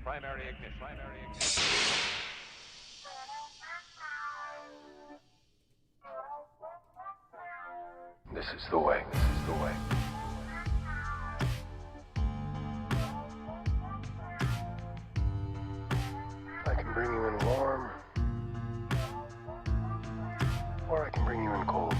Primary ignition. This is the way. This is the way. I can bring you in warm, or I can bring you in cold.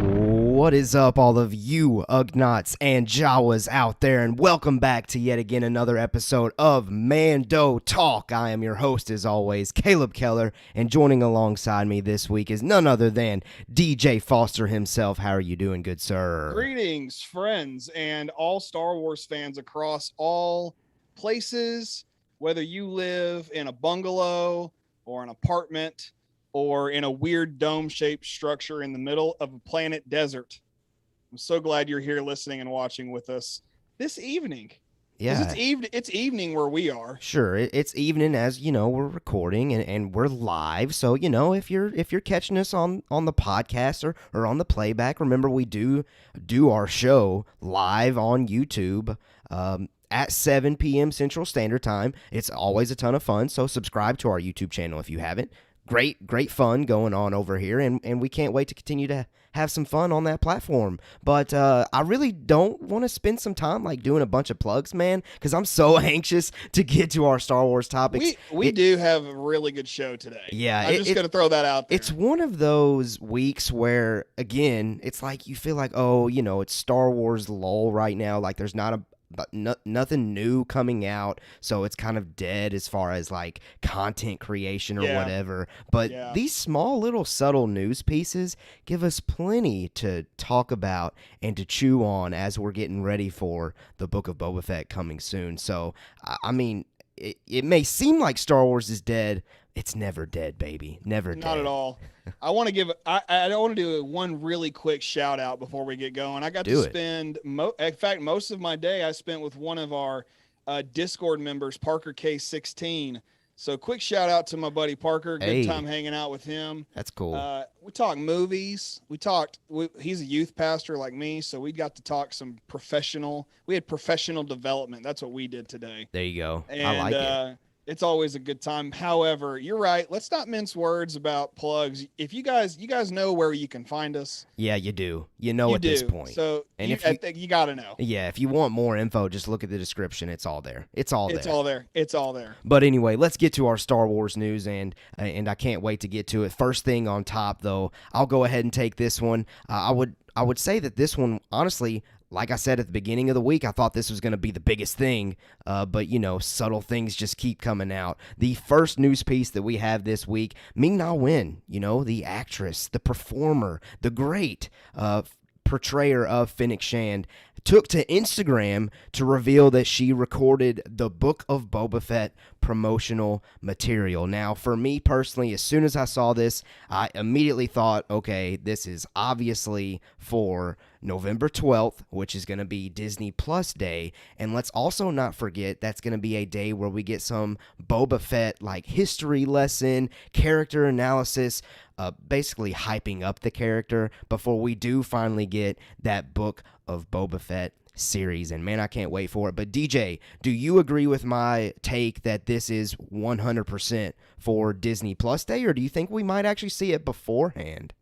What is up, all of you Ugnaughts and Jawas out there, and welcome back to yet again another episode of Mando Talk. I am your host, as always, Caleb Keller, and joining alongside me this week is none other than DJ Foster himself. How are you doing, good sir? Greetings, friends, and all Star Wars fans across all places, whether you live in a bungalow or an apartment or in a weird dome-shaped structure in the middle of a planet desert. I'm so glad you're here listening and watching with us this evening. Yeah, It's evening where we are. Sure, it's evening, as you know, we're recording and we're live. So, you know, if you're catching us on the podcast or on the playback, remember we do our show live on YouTube at 7 p.m. Central Standard Time. It's always a ton of fun, so subscribe to our YouTube channel if you haven't. Great fun going on over here, and we can't wait to continue to have some fun on that platform. But I really don't want to spend some time like doing a bunch of plugs, man, because I'm so anxious to get to our Star Wars topics. We do have a really good show today. Yeah, I'm just going to throw that out there. It's one of those weeks where, again, it's like you feel like, oh, you know, it's Star Wars lull right now. Like there's nothing new coming out, so it's kind of dead as far as like content creation or whatever. But these small little subtle news pieces give us plenty to talk about and to chew on as we're getting ready for the Book of Boba Fett coming soon. So I mean, it may seem like Star Wars is dead. It's never dead, baby. Never dead. Not at all. I want to give. I want to do one really quick shout out before we get going. I got to spend. In fact, most of my day I spent with one of our Discord members, Parker K16. So quick shout out to my buddy Parker. Good time hanging out with him. That's cool. We talked movies. He's a youth pastor like me, so we got to talk some professional. We had professional development. That's what we did today. There you go. And, I like it. It's always a good time. However, you're right. Let's not mince words about plugs. If you guys know where you can find us. Yeah, you do. You know at this point. So I think you got to know. Yeah, if you want more info, just look at the description. It's all there. It's all there. But anyway, let's get to our Star Wars news, and I can't wait to get to it. First thing on top, though, I'll go ahead and take this one. I would say that this one, honestly, like I said at the beginning of the week, I thought this was going to be the biggest thing, but, you know, subtle things just keep coming out. The first news piece that we have this week, Ming-Na Wen, you know, the actress, the performer, the great portrayer of Fennec Shand, took to Instagram to reveal that she recorded the Book of Boba Fett promotional material. Now, for me personally, as soon as I saw this, I immediately thought, okay, this is obviously for November 12th, which is going to be Disney Plus Day. And let's also not forget that's going to be a day where we get some Boba Fett like history lesson, character analysis, basically hyping up the character before we do finally get that Book of Boba Fett series. And man, I can't wait for it. But DJ, do you agree with my take that this is 100% for Disney Plus Day, or do you think we might actually see it beforehand?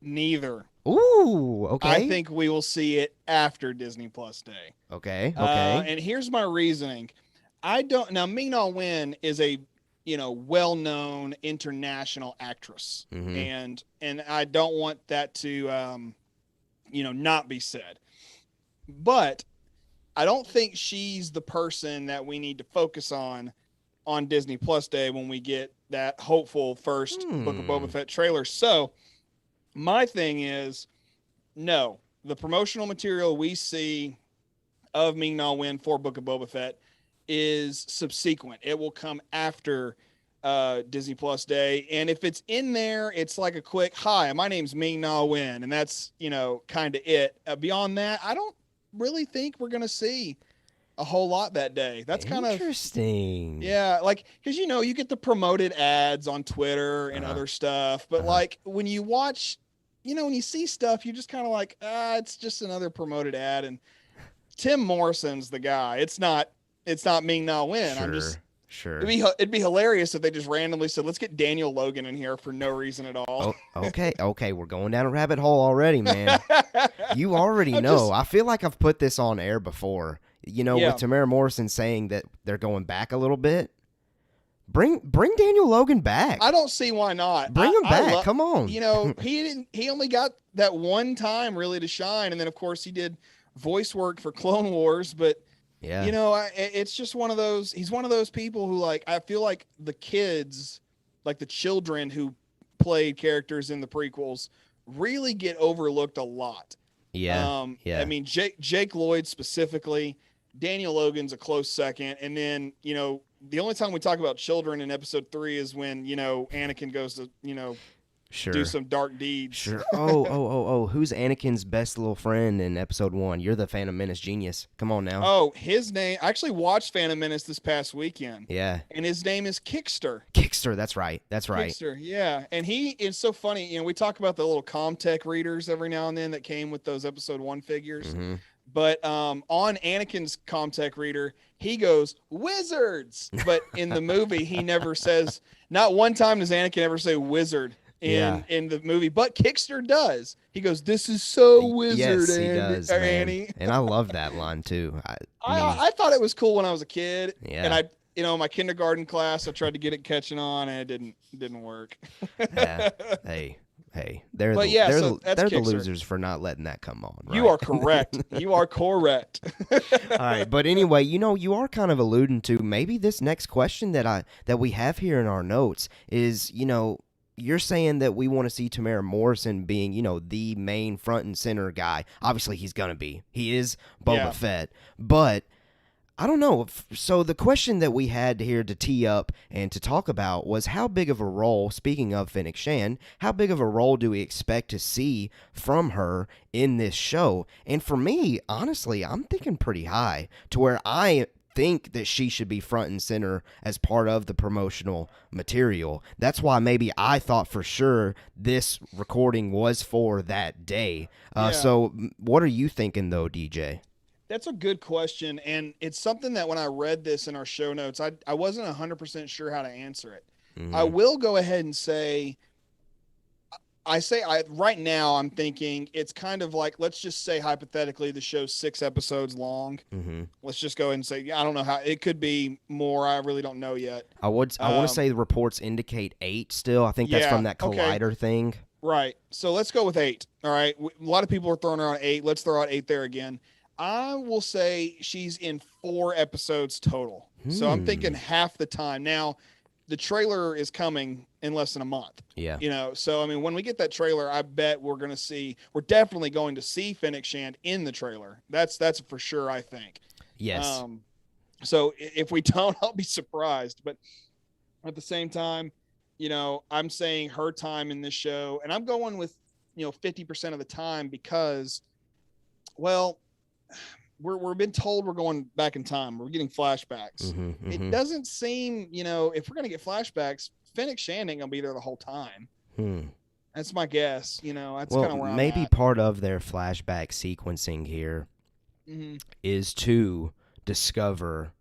Neither. Ooh, okay. I think we will see it after Disney Plus Day. Okay. And here's my reasoning. Now Ming-Na Wen is a well-known international actress, and I don't want that to not be said. But I don't think she's the person that we need to focus on Disney Plus Day when we get that hopeful first Book of Boba Fett trailer. So my thing is, no, the promotional material we see of Ming-Na Wen for Book of Boba Fett is subsequent. It will come after Disney Plus Day. And if it's in there, it's like a quick, hi, my name's Ming-Na Wen. And that's, kind of it. Beyond that, I don't really think we're going to see a whole lot that day. That's kind of interesting. Yeah. Like, cause you get the promoted ads on Twitter and other stuff, but like when you watch when you see stuff, you're just kind of like, it's just another promoted ad. And Tim Morrison's the guy. It's not Ming-Na Wen. Sure. It'd be hilarious if they just randomly said, let's get Daniel Logan in here for no reason at all. Oh, okay. We're going down a rabbit hole already, man. You already know. I feel like I've put this on air before. With Tamara Morrison saying that they're going back a little bit. Bring Daniel Logan back. I don't see why not. Bring him back. Come on. He only got that one time really to shine, and then of course he did voice work for Clone Wars, but yeah, it's just one of those. He's one of those people who, like, I feel like the kids, like the children who played characters in the prequels, really get overlooked a lot. Yeah. I mean, Jake Lloyd specifically, Daniel Logan's a close second, and then the only time we talk about children in episode 3 is when Anakin goes to do some dark deeds. Sure. Oh, who's Anakin's best little friend in episode 1? You're the Phantom Menace genius. Come on now. Oh, his name, I actually watched Phantom Menace this past weekend. Yeah. And his name is Kickster. Kickster, that's right. Kickster, yeah. And it's so funny, we talk about the little Comtech readers every now and then that came with those episode 1 figures. Mm-hmm. But on Anakin's Comtech reader, he goes, "Wizards!" But in the movie, he never says, not one time does Anakin ever say wizard in the movie, but Kickster does. He goes, "This is so wizard." Yes, he does, Annie. And I love that line too. I thought it was cool when I was a kid. Yeah. And I, my kindergarten class, I tried to get it catching on, and it didn't work. Yeah. Hey, they're the losers for not letting that come on. Right? You are correct. You are correct. All right, but anyway, you are kind of alluding to maybe this next question that we have here in our notes is, you're saying that we want to see Tamara Morrison being, the main front and center guy. Obviously, he's gonna be. He is Boba Fett, but I don't know. So the question that we had here to tee up and to talk about was how big of a role, speaking of Fennec Shand, how big of a role do we expect to see from her in this show? And for me, honestly, I'm thinking pretty high to where I think that she should be front and center as part of the promotional material. That's why maybe I thought for sure this recording was for that day. So what are you thinking though, DJ? That's a good question, and it's something that when I read this in our show notes, I wasn't 100% sure how to answer it. Mm-hmm. I will go ahead and say, right now I'm thinking it's kind of like, let's just say hypothetically the show's 6 episodes long. Mm-hmm. Let's just go ahead and say, I don't know how, it could be more. I really don't know yet. I want to say the reports indicate 8 still. I think that's from that Collider thing. Right. So let's go with 8. All right. A lot of people are throwing around 8. Let's throw out 8 there again. I will say she's in 4 episodes total. So I'm thinking half the time. Now, the trailer is coming in less than a month. Yeah. So, I mean, when we get that trailer, I bet we're definitely going to see Fennec Shand in the trailer. That's for sure, I think. Yes. So if we don't, I'll be surprised. But at the same time, I'm saying her time in this show, and I'm going with, 50% of the time because, well, we're been told we're going back in time. We're getting flashbacks. Mm-hmm. It doesn't seem, if we're going to get flashbacks, Fennec Shand ain't going to be there the whole time. That's my guess. That's kind of where I'm maybe at. Part of their flashback sequencing here is to discover,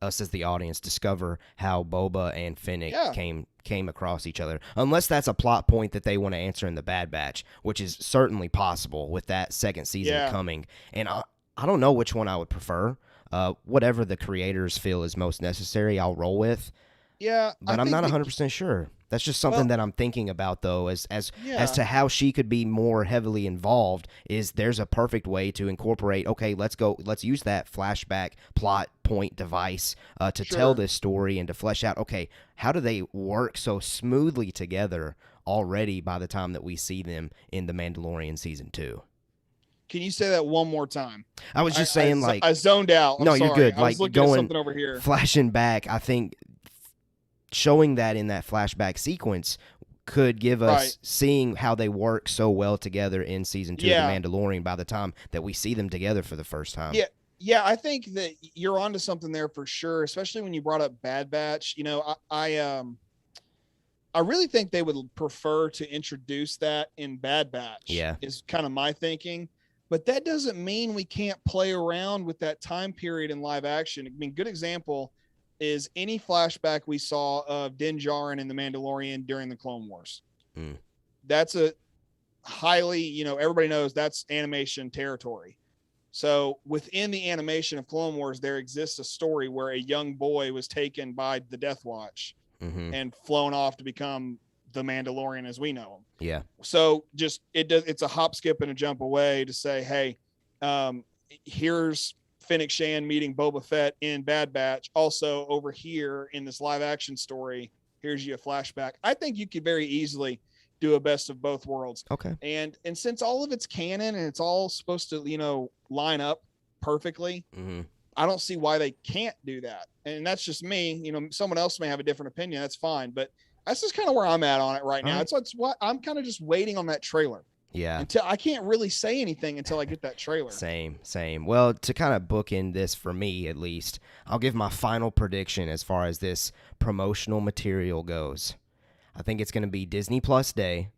us as the audience, discover how Boba and Fennec came across each other. Unless that's a plot point that they want to answer in the Bad Batch, which is certainly possible with that second season coming. And I don't know which one I would prefer. Whatever the creators feel is most necessary, I'll roll with. Yeah, but I'm not 100% sure. That's just something that I'm thinking about, though, as to how she could be more heavily involved. There's a perfect way to incorporate? Okay, let's use that flashback plot point device to tell this story and to flesh out. Okay, how do they work so smoothly together already by the time that we see them in the Mandalorian season 2? Can you say that one more time? I was just saying, I zoned out. No, you're good. I was looking at something over here. Flashing back, I think showing that in that flashback sequence could give us seeing how they work so well together in season 2 of The Mandalorian by the time that we see them together for the first time. Yeah, I think that you're onto something there for sure, especially when you brought up Bad Batch. I I really think they would prefer to introduce that in Bad Batch. Yeah. Is kind of my thinking. But that doesn't mean we can't play around with that time period in live action. I mean, good example is any flashback we saw of Din Djarin and the Mandalorian during the Clone Wars. That's a highly, everybody knows that's animation territory. So within the animation of Clone Wars, there exists a story where a young boy was taken by the Death Watch and flown off to become the Mandalorian as we know him. Yeah. So it's a hop, skip, and a jump away to say, hey, here's Fennec Shand meeting Boba Fett in Bad Batch. Also over here in this live action story, here's you a flashback. I think you could very easily do a best of both worlds. Okay. And since all of it's canon and it's all supposed to, line up perfectly, I don't see why they can't do that. And that's just me. Someone else may have a different opinion. That's fine. But that's just kind of where I'm at on it right now. It's what I'm kind of just waiting on that trailer. Yeah. Until I can't really say anything until I get that trailer. Same. Well, to kind of bookend this for me, at least, I'll give my final prediction as far as this promotional material goes. I think it's going to be Disney Plus Day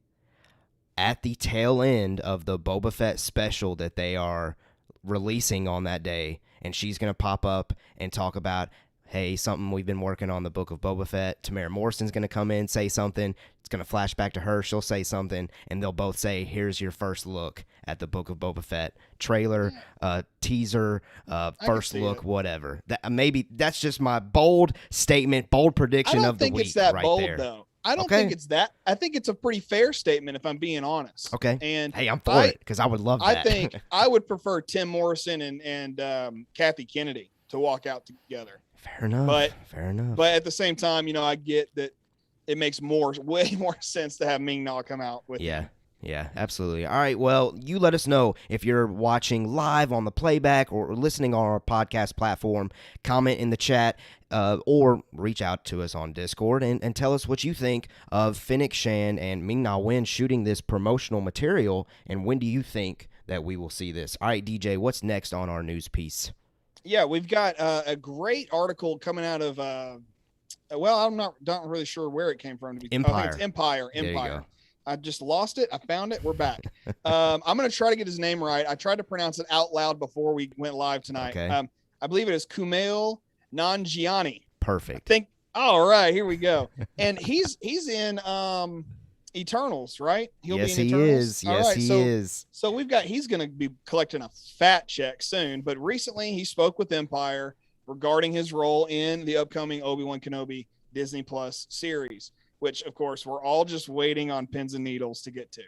at the tail end of the Boba Fett special that they are releasing on that day. And she's going to pop up and talk about, hey, something we've been working on, the Book of Boba Fett. Tamara Morrison's going to come in, say something. It's going to flash back to her. She'll say something, and they'll both say, here's your first look at the Book of Boba Fett. Trailer, teaser, first look, whatever. Maybe that's just my bold statement, bold prediction of the week. I don't think it's that bold, though. I don't think it's that. I think it's a pretty fair statement, if I'm being honest. Okay. And hey, I'm for it, because I would love that. I think I would prefer Tim Morrison and Kathy Kennedy to walk out together. Fair enough. But at the same time, I get that it makes way more sense to have Ming-Na come out with him. Yeah, absolutely. All right, well, you let us know if you're watching live on the playback or listening on our podcast platform. Comment in the chat or reach out to us on Discord and tell us what you think of Fennec Shand and Ming-Na Wen shooting this promotional material, and when do you think that we will see this? All right, DJ, what's next on our news piece? Yeah, we've got a great article coming out of, I'm not really sure where it came from. Empire. I think it's Empire. There you go. I just lost it. I found it. We're back. I'm going to try to get his name right. I tried to pronounce it out loud before we went live tonight. Okay. I believe it is Kumail Nanjiani. Perfect. All right, here we go. And he's in Eternals, right? He is. Yes, he is. So he's going to be collecting a fat check soon. But recently he spoke with Empire regarding his role in the upcoming Obi-Wan Kenobi Disney Plus series, which of course we're all just waiting on pins and needles to get to.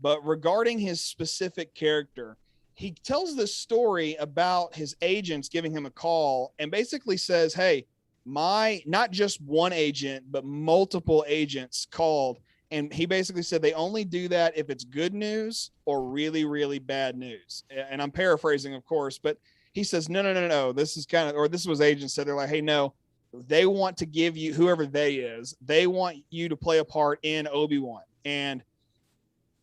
But regarding his specific character, he tells this story about his agents giving him a call and basically says, hey, not just one agent, but multiple agents called. And he basically said they only do that if it's good news or really, really bad news. And I'm paraphrasing, of course, but he says, no. This was agents said, they're like, hey, no, they want to give you, whoever they want you to play a part in Obi-Wan. And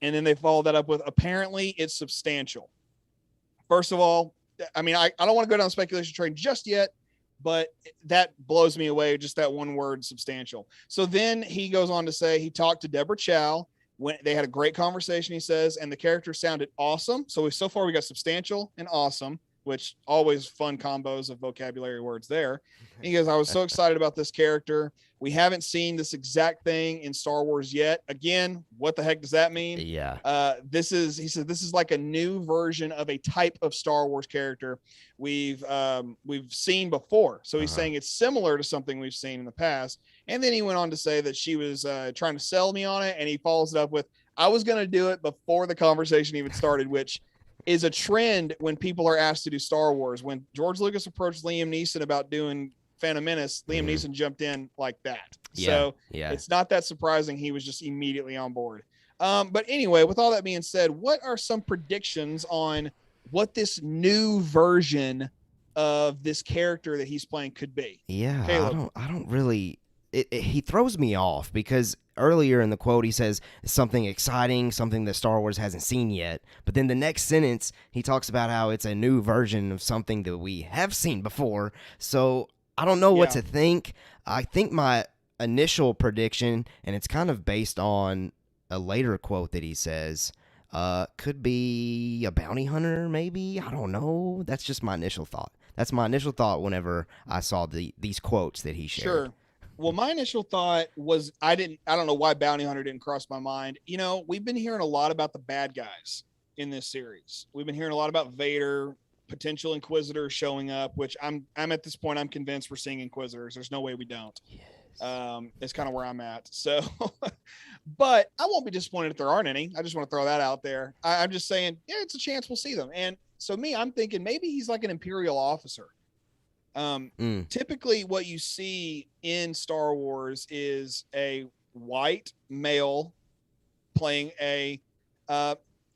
then they follow that up with, apparently it's substantial. First of all, I mean, I don't want to go down the speculation train just yet, but that blows me away. Just that one word, substantial. So then he goes on to say he talked to Deborah Chow when they had a great conversation, he says, and the character sounded awesome. So far we got substantial and awesome, which always fun combos of vocabulary words there. And he goes, I was so excited about this character. We haven't seen this exact thing in Star Wars yet. Again, what the heck does that mean? Yeah. He said, this is like a new version of a type of Star Wars character we've seen before. So he's saying it's similar to something we've seen in the past. And then he went on to say that she was trying to sell me on it. And he follows it up with, I was going to do it before the conversation even started, which is a trend when people are asked to do Star Wars. When George Lucas approached Liam Neeson about doing Phantom Menace, Liam Neeson jumped in like that. So it's not that surprising. He was just immediately on board. But anyway, with all that being said, what are some predictions on what this new version of this character that he's playing could be? Yeah, Caleb. I don't really. He throws me off because earlier in the quote he says something exciting, something that Star Wars hasn't seen yet. But then the next sentence he talks about how it's a new version of something that we have seen before. So I don't know what to think. I think my initial prediction, and it's kind of based on a later quote that he says, could be a bounty hunter, maybe. I don't know. That's just my initial thought. That's my initial thought whenever I saw these quotes that he shared. Sure. Well, my initial thought was I don't know why bounty hunter didn't cross my mind. You know, we've been hearing a lot about the bad guys in this series. We've been hearing a lot about Vader, potential Inquisitors showing up, which I'm at this point, I'm convinced we're seeing Inquisitors. There's no way we don't. Yes. It's kind of where I'm at. So, but I won't be disappointed if there aren't any. I just want to throw that out there. I'm just saying, yeah, it's a chance we'll see them. And so I'm thinking maybe he's like an Imperial officer. Typically what you see in Star Wars is a white male playing a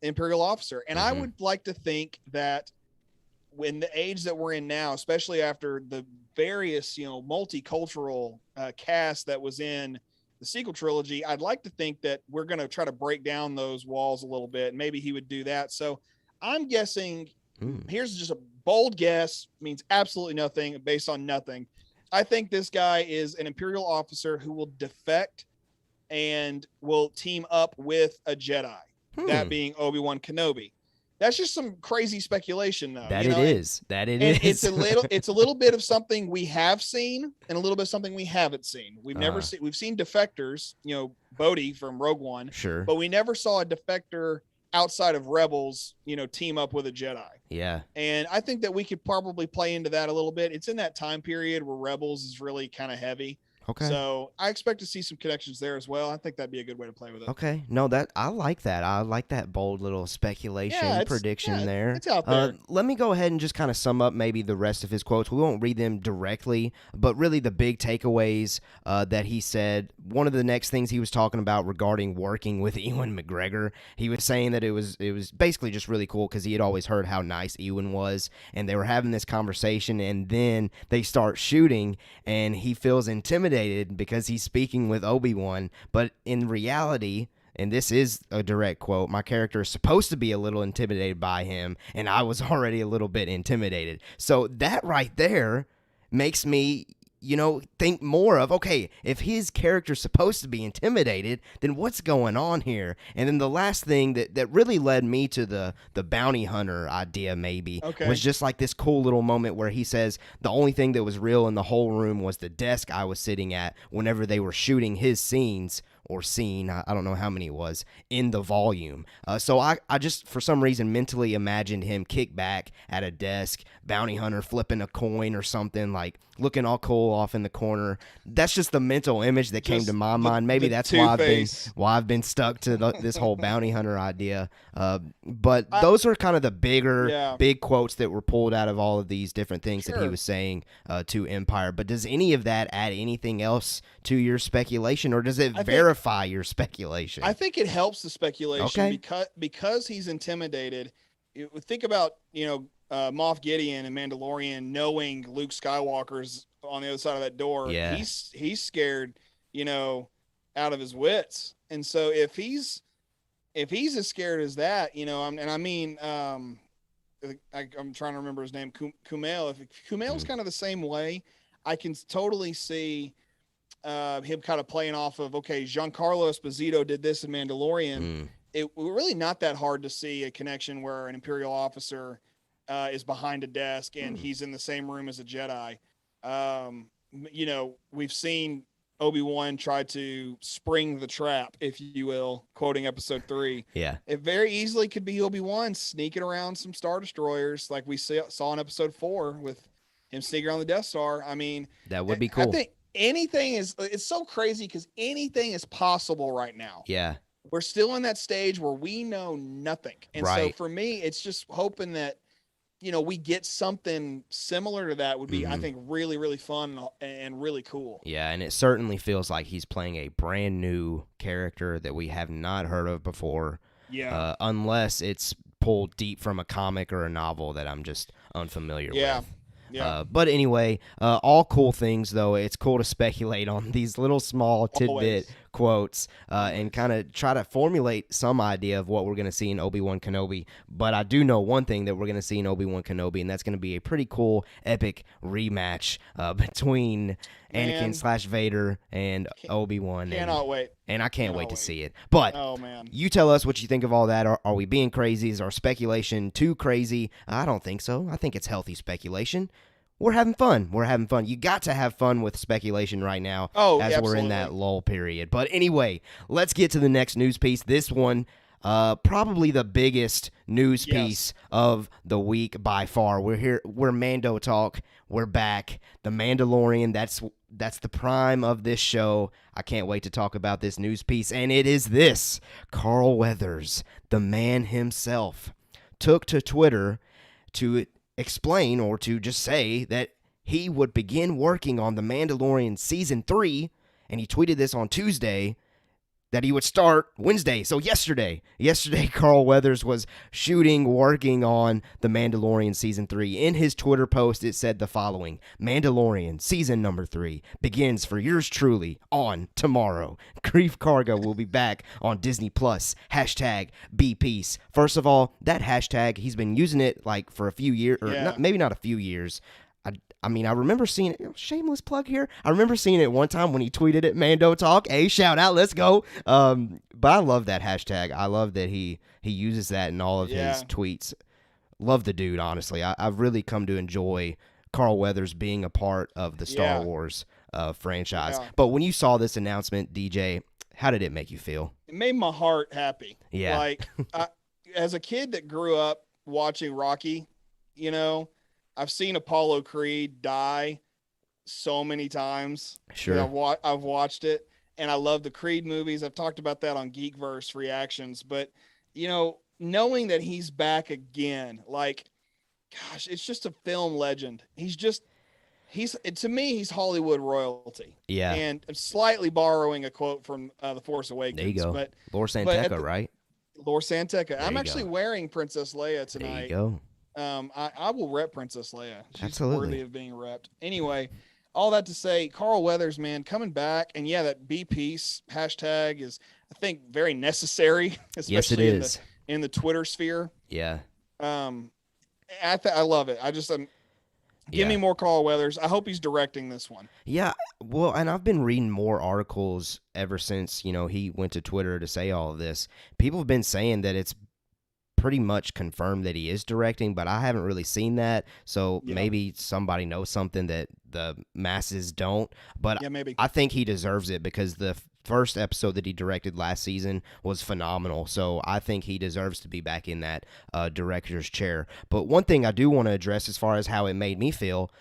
Imperial officer. And I would like to think that in the age that we're in now, especially after the various, multicultural cast that was in the sequel trilogy, I'd like to think that we're going to try to break down those walls a little bit. Maybe he would do that. So I'm guessing, here's just a bold guess, means absolutely nothing, based on nothing. I think this guy is an Imperial officer who will defect and will team up with a Jedi, that being Obi-Wan Kenobi. That's just some crazy speculation, though. That it is. It's a little bit of something we have seen and a little bit of something we haven't seen. We've seen defectors, Bodhi from Rogue One, sure, but we never saw a defector outside of Rebels, team up with a Jedi. Yeah. And I think that we could probably play into that a little bit. It's in that time period where Rebels is really kind of heavy. Okay. So I expect to see some connections there as well. I think that'd be a good way to play with it. Okay. No, I like that. I like that bold little speculation prediction there. It's out there. Let me go ahead and just kind of sum up maybe the rest of his quotes. We won't read them directly, but really the big takeaways that he said. One of the next things he was talking about regarding working with Ewan McGregor, he was saying that it was basically just really cool because he had always heard how nice Ewan was, and they were having this conversation, and then they start shooting, and he feels intimidated because he's speaking with Obi-Wan, but in reality, and this is a direct quote, my character is supposed to be a little intimidated by him, and I was already a little bit intimidated. So that right there makes me, think more of, okay, if his character's supposed to be intimidated, then what's going on here? And then the last thing that really led me to the bounty hunter idea maybe was just like this cool little moment where he says the only thing that was real in the whole room was the desk I was sitting at whenever they were shooting his scenes or scene, I don't know how many it was, in the volume. So I just, for some reason, mentally imagined him kick back at a desk, bounty hunter flipping a coin or something, like looking all cool off in the corner. That's just the mental image that came to my mind. Maybe that's why I've been stuck to this whole bounty hunter idea. But those are kind of the big quotes that were pulled out of all of these different things that he was saying to Empire. But does any of that add anything else to your speculation, or does it verify your speculation? I think it helps the speculation because he's intimidated. Think about, Moff Gideon and Mandalorian knowing Luke Skywalker's on the other side of that door. Yeah. He's scared, out of his wits. And so if he's as scared as that, I'm trying to remember his name, Kumail. If Kumail's kind of the same way, I can totally see him kind of playing off of, okay, Giancarlo Esposito did this in Mandalorian. It really not that hard to see a connection where an Imperial officer is behind a desk and he's in the same room as a Jedi. We've seen Obi-Wan try to spring the trap, if you will, quoting episode 3. Yeah. It very easily could be Obi-Wan sneaking around some Star Destroyers like we saw in episode 4 with him sneaking around the Death Star. I mean, that would be cool. I think it's so crazy because anything is possible right now. Yeah. We're still in that stage where we know nothing. And so for me, it's just hoping that, we get something similar to that would be, I think, really, really fun and really cool. Yeah, and it certainly feels like he's playing a brand new character that we have not heard of before. Yeah. Unless it's pulled deep from a comic or a novel that I'm just unfamiliar with. Yeah. But anyway, all cool things, though. It's cool to speculate on these little small tidbit quotes, and kind of try to formulate some idea of what we're going to see in Obi-Wan Kenobi. But I do know one thing that we're going to see in Obi-Wan Kenobi, and that's going to be a pretty cool, epic rematch between Anakin/Vader and Obi-Wan. Cannot wait. And I can't wait to see it. But man, you tell us what you think of all that. Are we being crazy? Is our speculation too crazy? I don't think so. I think it's healthy speculation. We're having fun. You got to have fun with speculation right now we're in that lull period. But anyway, let's get to the next news piece. This one, probably the biggest news piece of the week by far. We're here. We're Mando Talk. We're back. The Mandalorian, that's the prime of this show. I can't wait to talk about this news piece. And it is this. Carl Weathers, the man himself, took to Twitter to explain or to just say that he would begin working on The Mandalorian Season 3, and he tweeted this on Tuesday, that he would start Wednesday. So yesterday, Carl Weathers was working on The Mandalorian Season 3. In his Twitter post, it said the following: Mandalorian Season number 3 begins for yours truly on tomorrow. Grief Cargo will be back on Disney Plus. #BePeace. First of all, that hashtag, he's been using it like for a few years, or maybe not a few years. I mean, I remember seeing it. Shameless plug here. I remember seeing it one time when he tweeted at Mando Talk. Hey, shout out, let's go. But I love that hashtag. I love that he uses that in all of his tweets. Love the dude, honestly. I've really come to enjoy Carl Weathers being a part of the Star Wars franchise. Yeah. But when you saw this announcement, DJ, how did it make you feel? It made my heart happy. Yeah. Like, as a kid that grew up watching Rocky, I've seen Apollo Creed die so many times. Sure. I've watched it, and I love the Creed movies. I've talked about that on Geekverse Reactions. But, knowing that he's back again, like, gosh, it's just a film legend. To me, he's Hollywood royalty. Yeah. And I'm slightly borrowing a quote from The Force Awakens. There you go. But Lor Santeca, right? Lor Santeca. I'm actually wearing Princess Leia tonight. There you go. I will rep Princess Leia. She's Absolutely worthy of being repped. Anyway, all that to say, Carl Weathers, man, coming back, and that BePeace hashtag is, I think, very necessary, especially yes, it is. In the Twitter sphere. Yeah. I love it. Give me more Carl Weathers. I hope he's directing this one. Yeah, well, and I've been reading more articles ever since, he went to Twitter to say all of this. People have been saying that it's pretty much confirmed that he is directing, but I haven't really seen that. So maybe somebody knows something that the masses don't. But maybe. I think he deserves it because the first episode that he directed last season was phenomenal. So I think he deserves to be back in that director's chair. But one thing I do want to address as far as how it made me feel,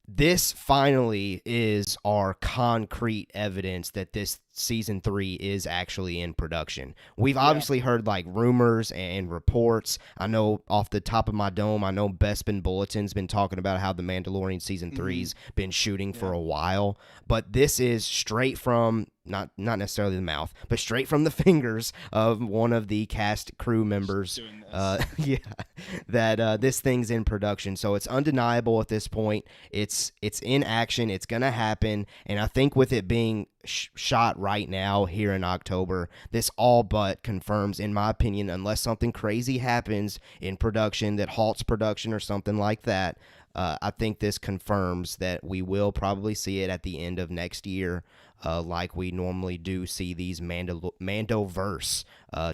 this finally is our concrete evidence that this season 3 is actually in production. We've obviously heard like rumors and reports. I know off the top of my dome, I know Bespin Bulletin's been talking about how the Mandalorian season 3's been shooting for a while, but this is straight from not necessarily the mouth, but straight from the fingers of one of the cast crew members. That this thing's in production. So it's undeniable at this point. It's in action. It's gonna happen, and I think with it being shot right now here in October, this all but confirms, in my opinion, unless something crazy happens in production that halts production or something like that, I think this confirms that we will probably see it at the end of next year, like we normally do see these Mandoverse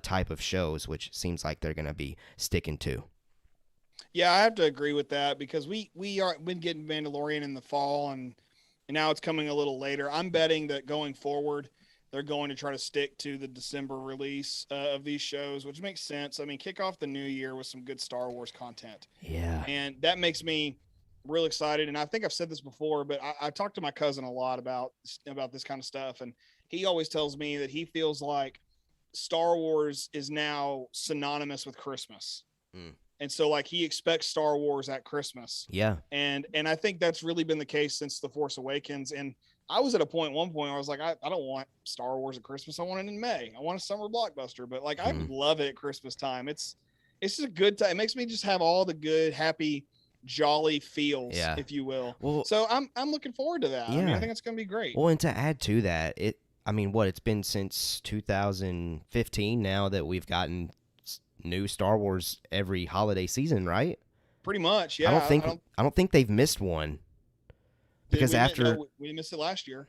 type of shows, which seems like they're going to be sticking to. Yeah, I have to agree with that because we've been getting Mandalorian in the fall, and now it's coming a little later. I'm betting that going forward, they're going to try to stick to the December release of these shows, which makes sense. I mean, kick off the new year with some good Star Wars content. Yeah. And that makes me real excited. And I think I've said this before, but I talked to my cousin a lot about this kind of stuff. And he always tells me that he feels like Star Wars is now synonymous with Christmas. And so like he expects Star Wars at Christmas. Yeah. And I think that's really been the case since The Force Awakens. And I was at one point where I was like, I don't want Star Wars at Christmas. I want it in May. I want a summer blockbuster, but like, I love it at Christmas time. It's just a good time. It makes me just have all the good, happy, jolly feels, if you will. Well, so I'm looking forward to that. Yeah. I mean, I think it's going to be great. Well, and to add to that, I mean, what, it's been since 2015 now that we've gotten new Star Wars every holiday season, right? Pretty much, yeah. I don't think they've missed one. Because we missed it last year.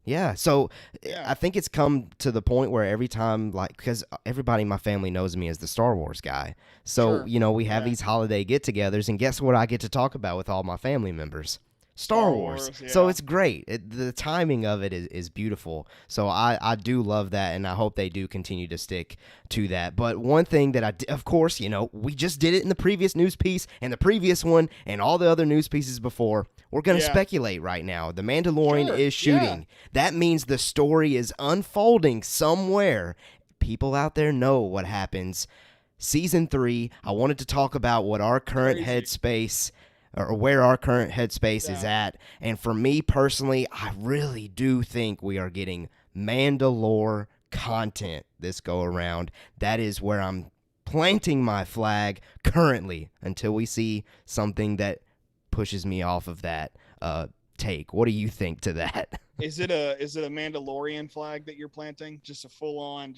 Yeah, so Yeah. I think it's come to the point where every time, like, because everybody in my family knows me as the Star Wars guy. So, Sure. you know, we have these holiday get-togethers, and guess what I get to talk about with all my family members? Star Wars. Yeah. So it's great. The timing of it is beautiful. So I do love that, and I hope they do continue to stick to that. But one thing that of course, you know, we just did it in the previous news piece and the previous one and all the other news pieces before. We're going to speculate right now. The Mandalorian is shooting. Yeah. That means the story is unfolding somewhere. People out there know what happens. Season 3, I wanted to talk about what our current headspace or where our current headspace is at. And for me personally, I really do think we are getting Mandalore content this go around. That is where I'm planting my flag currently until we see something that pushes me off of that take. What do you think to that? Is it a Mandalorian flag that you're planting? Just a full on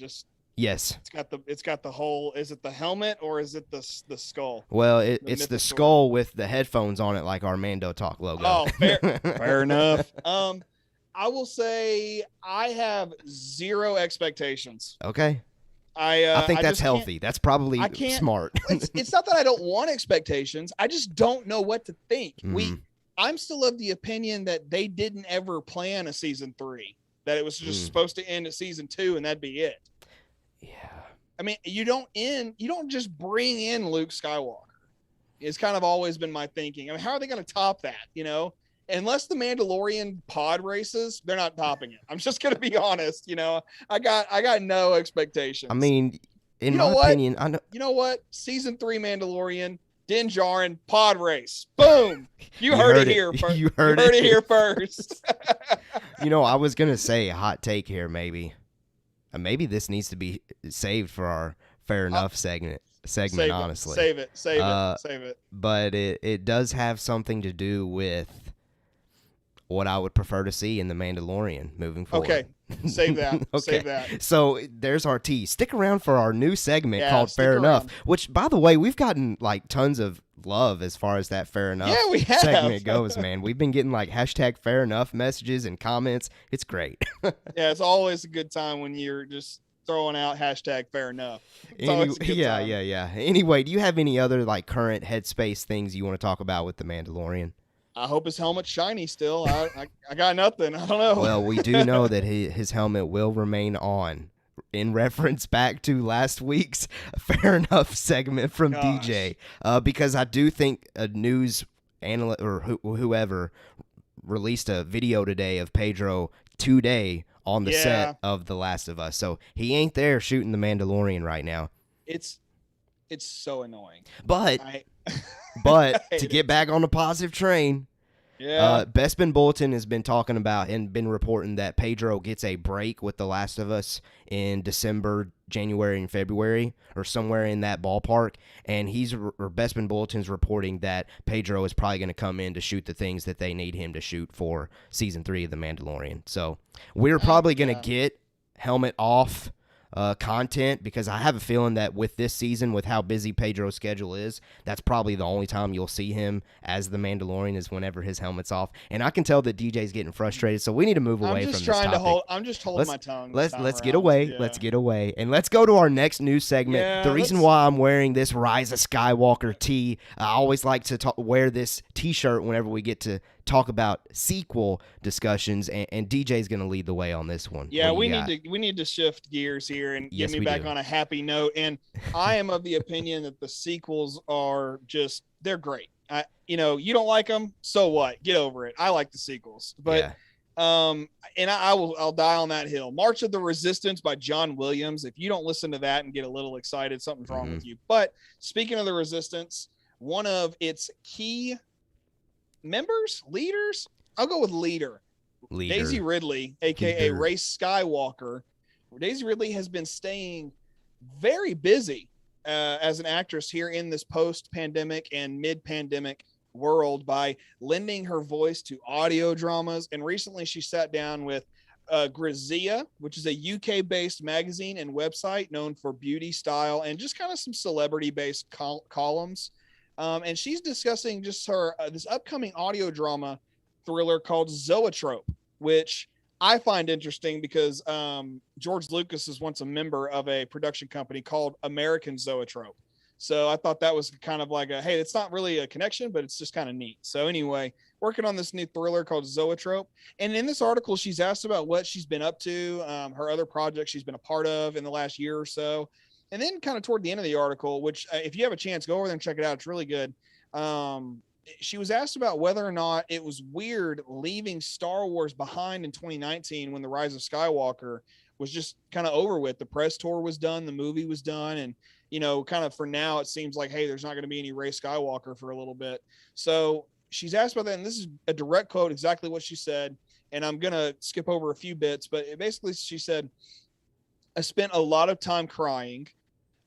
Yes. It's got the whole. Is it the helmet or is it the skull? Well, it's the skull with the headphones on it, like our Mando Talk logo. Oh, fair enough. I will say I have zero expectations. Okay. I think that's healthy. That's probably smart. It's not that I don't want expectations. I just don't know what to think. I'm still of the opinion that they didn't ever plan a season 3. That it was just supposed to end at season 2 and that'd be it. Yeah. I mean, you don't just bring in Luke Skywalker. It's kind of always been my thinking. I mean, how are they going to top that? You know, unless the Mandalorian pod races, they're not topping it. I'm just going to be honest. You know, I got no expectations. I mean, in my opinion, I know. You know what? Season 3 Mandalorian, Din Djarin pod race. Boom! You heard it here first. You heard it here first. You know, I was gonna say a hot take here, maybe. Maybe this needs to be saved for our Fair Enough segment. Honestly, save it. But it does have something to do with what I would prefer to see in the Mandalorian moving forward. Okay, save that. Okay. Save that. So there's our tease. Stick around for our new segment called Fair Enough, which, by the way, we've gotten like tons of love as far as that Fair Enough segment goes, man. We've been getting like hashtag Fair Enough messages and comments. It's great. Yeah, it's always a good time when you're just throwing out hashtag Fair Enough. Yeah. Anyway, do you have any other like current headspace things you want to talk about with the Mandalorian? I hope his helmet's shiny still. I got nothing. I don't know. Well, we do know that his helmet will remain on, in reference back to last week's Fair Enough segment from DJ, because I do think a news analyst or whoever released a video today of Pedro today on the set of The Last of Us. So he ain't there shooting the Mandalorian right now. It's so annoying. But to get back on the positive train, Bespin Bulletin has been talking about and been reporting that Pedro gets a break with The Last of Us in December, January, and February, or somewhere in that ballpark. And Bespin Bulletin's reporting that Pedro is probably going to come in to shoot the things that they need him to shoot for season 3 of The Mandalorian. So we're probably going to get helmet off content, because I have a feeling that with this season, with how busy Pedro's schedule is, that's probably the only time you'll see him as the Mandalorian is whenever his helmet's off. And I can tell that DJ's getting frustrated, so we need to move away from this topic. I'm just holding my tongue. Let's get away. Yeah. Let's get away. And let's go to our next news segment. The reason why I'm wearing this Rise of Skywalker tee, I always like to wear this t-shirt whenever we get to talk about sequel discussions, and DJ's going to lead the way on this one. Yeah, we need to shift gears here and get me back on a happy note. And I am of the opinion that the sequels are they're great. You don't like them, so what? Get over it. I like the sequels, but and I'll die on that hill. March of the Resistance by John Williams. If you don't listen to that and get a little excited, something's wrong with you. But speaking of the Resistance, one of its key leaders, I'll go with leader. Daisy Ridley, aka Race Skywalker. Daisy Ridley has been staying very busy as an actress here in this post-pandemic and mid-pandemic world by lending her voice to audio dramas. And recently she sat down with Grazia, which is a UK-based magazine and website known for beauty, style, and just kind of some celebrity-based columns. And she's discussing just her this upcoming audio drama thriller called Zoetrope, which I find interesting because George Lucas is once a member of a production company called American Zoetrope. So I thought that was kind of like hey, it's not really a connection, but it's just kind of neat. So anyway, working on this new thriller called Zoetrope. And in this article, she's asked about what she's been up to, her other projects she's been a part of in the last year or so. And then kind of toward the end of the article, which if you have a chance, go over there and check it out. It's really good. She was asked about whether or not it was weird leaving Star Wars behind in 2019 when The Rise of Skywalker was just kind of over with. The press tour was done. The movie was done. And, kind of for now, it seems like, hey, there's not going to be any Rey Skywalker for a little bit. So she's asked about that. And this is a direct quote, exactly what she said. And I'm going to skip over a few bits, but basically she said, I spent a lot of time crying.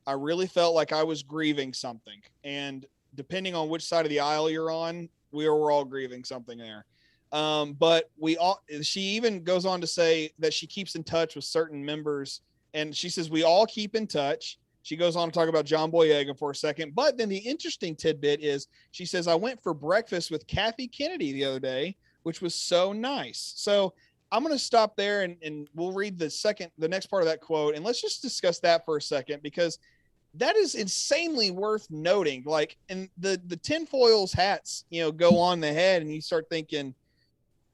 I really felt like I was grieving something. And depending on which side of the aisle you're on, we were all grieving something there. But she even goes on to say that she keeps in touch with certain members, and she says, we all keep in touch. She goes on to talk about John Boyega for a second. But then the interesting tidbit is she says, I went for breakfast with Kathy Kennedy the other day, which was so nice. So I'm going to stop there and we'll read the next part of that quote. And let's just discuss that for a second, because that is insanely worth noting. Like, and the tinfoils hats, go on the head, and you start thinking,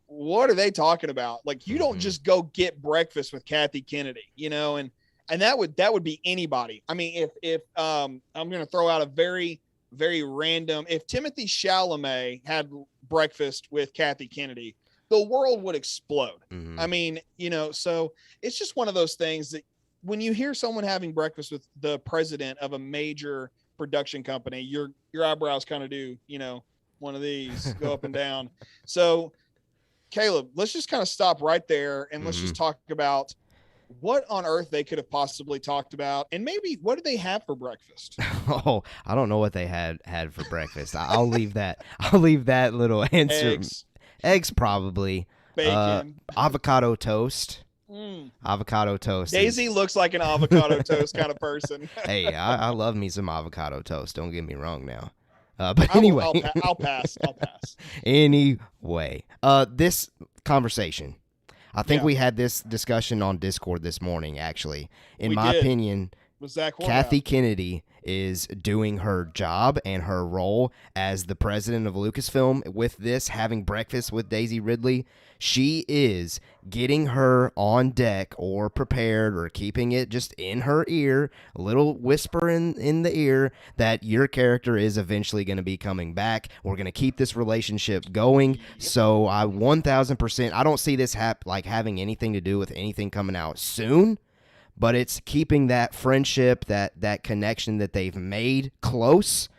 what are they talking about? Like, you don't just go get breakfast with Kathy Kennedy, and that would be anybody. I mean, if I'm going to throw out a very, very random, if Timothée Chalamet had breakfast with Kathy Kennedy, the world would explode. I mean, so it's just one of those things that when you hear someone having breakfast with the president of a major production company, your eyebrows kind of do, one of these go up and down. So Caleb, let's just kind of stop right there and let's just talk about what on earth they could have possibly talked about, and maybe what did they have for breakfast? Oh, I don't know what they had for breakfast. I'll leave that. I'll leave that little answer. Eggs probably. Bacon. Avocado toast. Avocado toast. Daisy looks like an avocado toast kind of person. Hey, I love me some avocado toast. Don't get me wrong now. But anyway, I'll pass. Anyway, this conversation, I think we had this discussion on Discord this morning, actually. In my opinion, Kathy Kennedy is doing her job and her role as the president of Lucasfilm with this, having breakfast with Daisy Ridley. She is getting her on deck or prepared or keeping it just in her ear, a little whisper in the ear that your character is eventually going to be coming back. We're going to keep this relationship going. So I 1000%, I don't see this having anything to do with anything coming out soon. But it's keeping that friendship, that connection that they've made close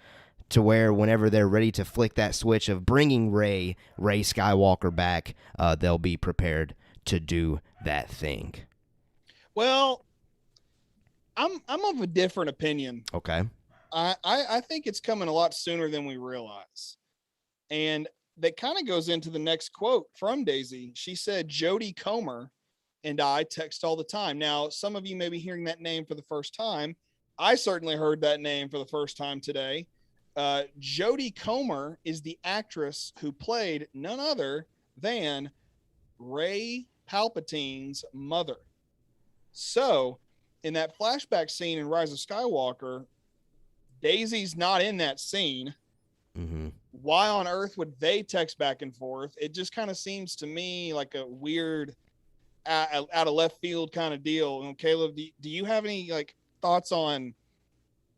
to where whenever they're ready to flick that switch of bringing Rey Skywalker back, they'll be prepared to do that thing. Well, I'm of a different opinion. Okay. I think it's coming a lot sooner than we realize. And that kind of goes into the next quote from Daisy. She said, Jodie Comer and I text all the time. Now, some of you may be hearing that name for the first time. I certainly heard that name for the first time today. Jodie Comer is the actress who played none other than Rey Palpatine's mother. So, in that flashback scene in Rise of Skywalker, Daisy's not in that scene. Why on earth would they text back and forth? It just kind of seems to me like a weird out of left field kind of deal. And Caleb, do you have any thoughts on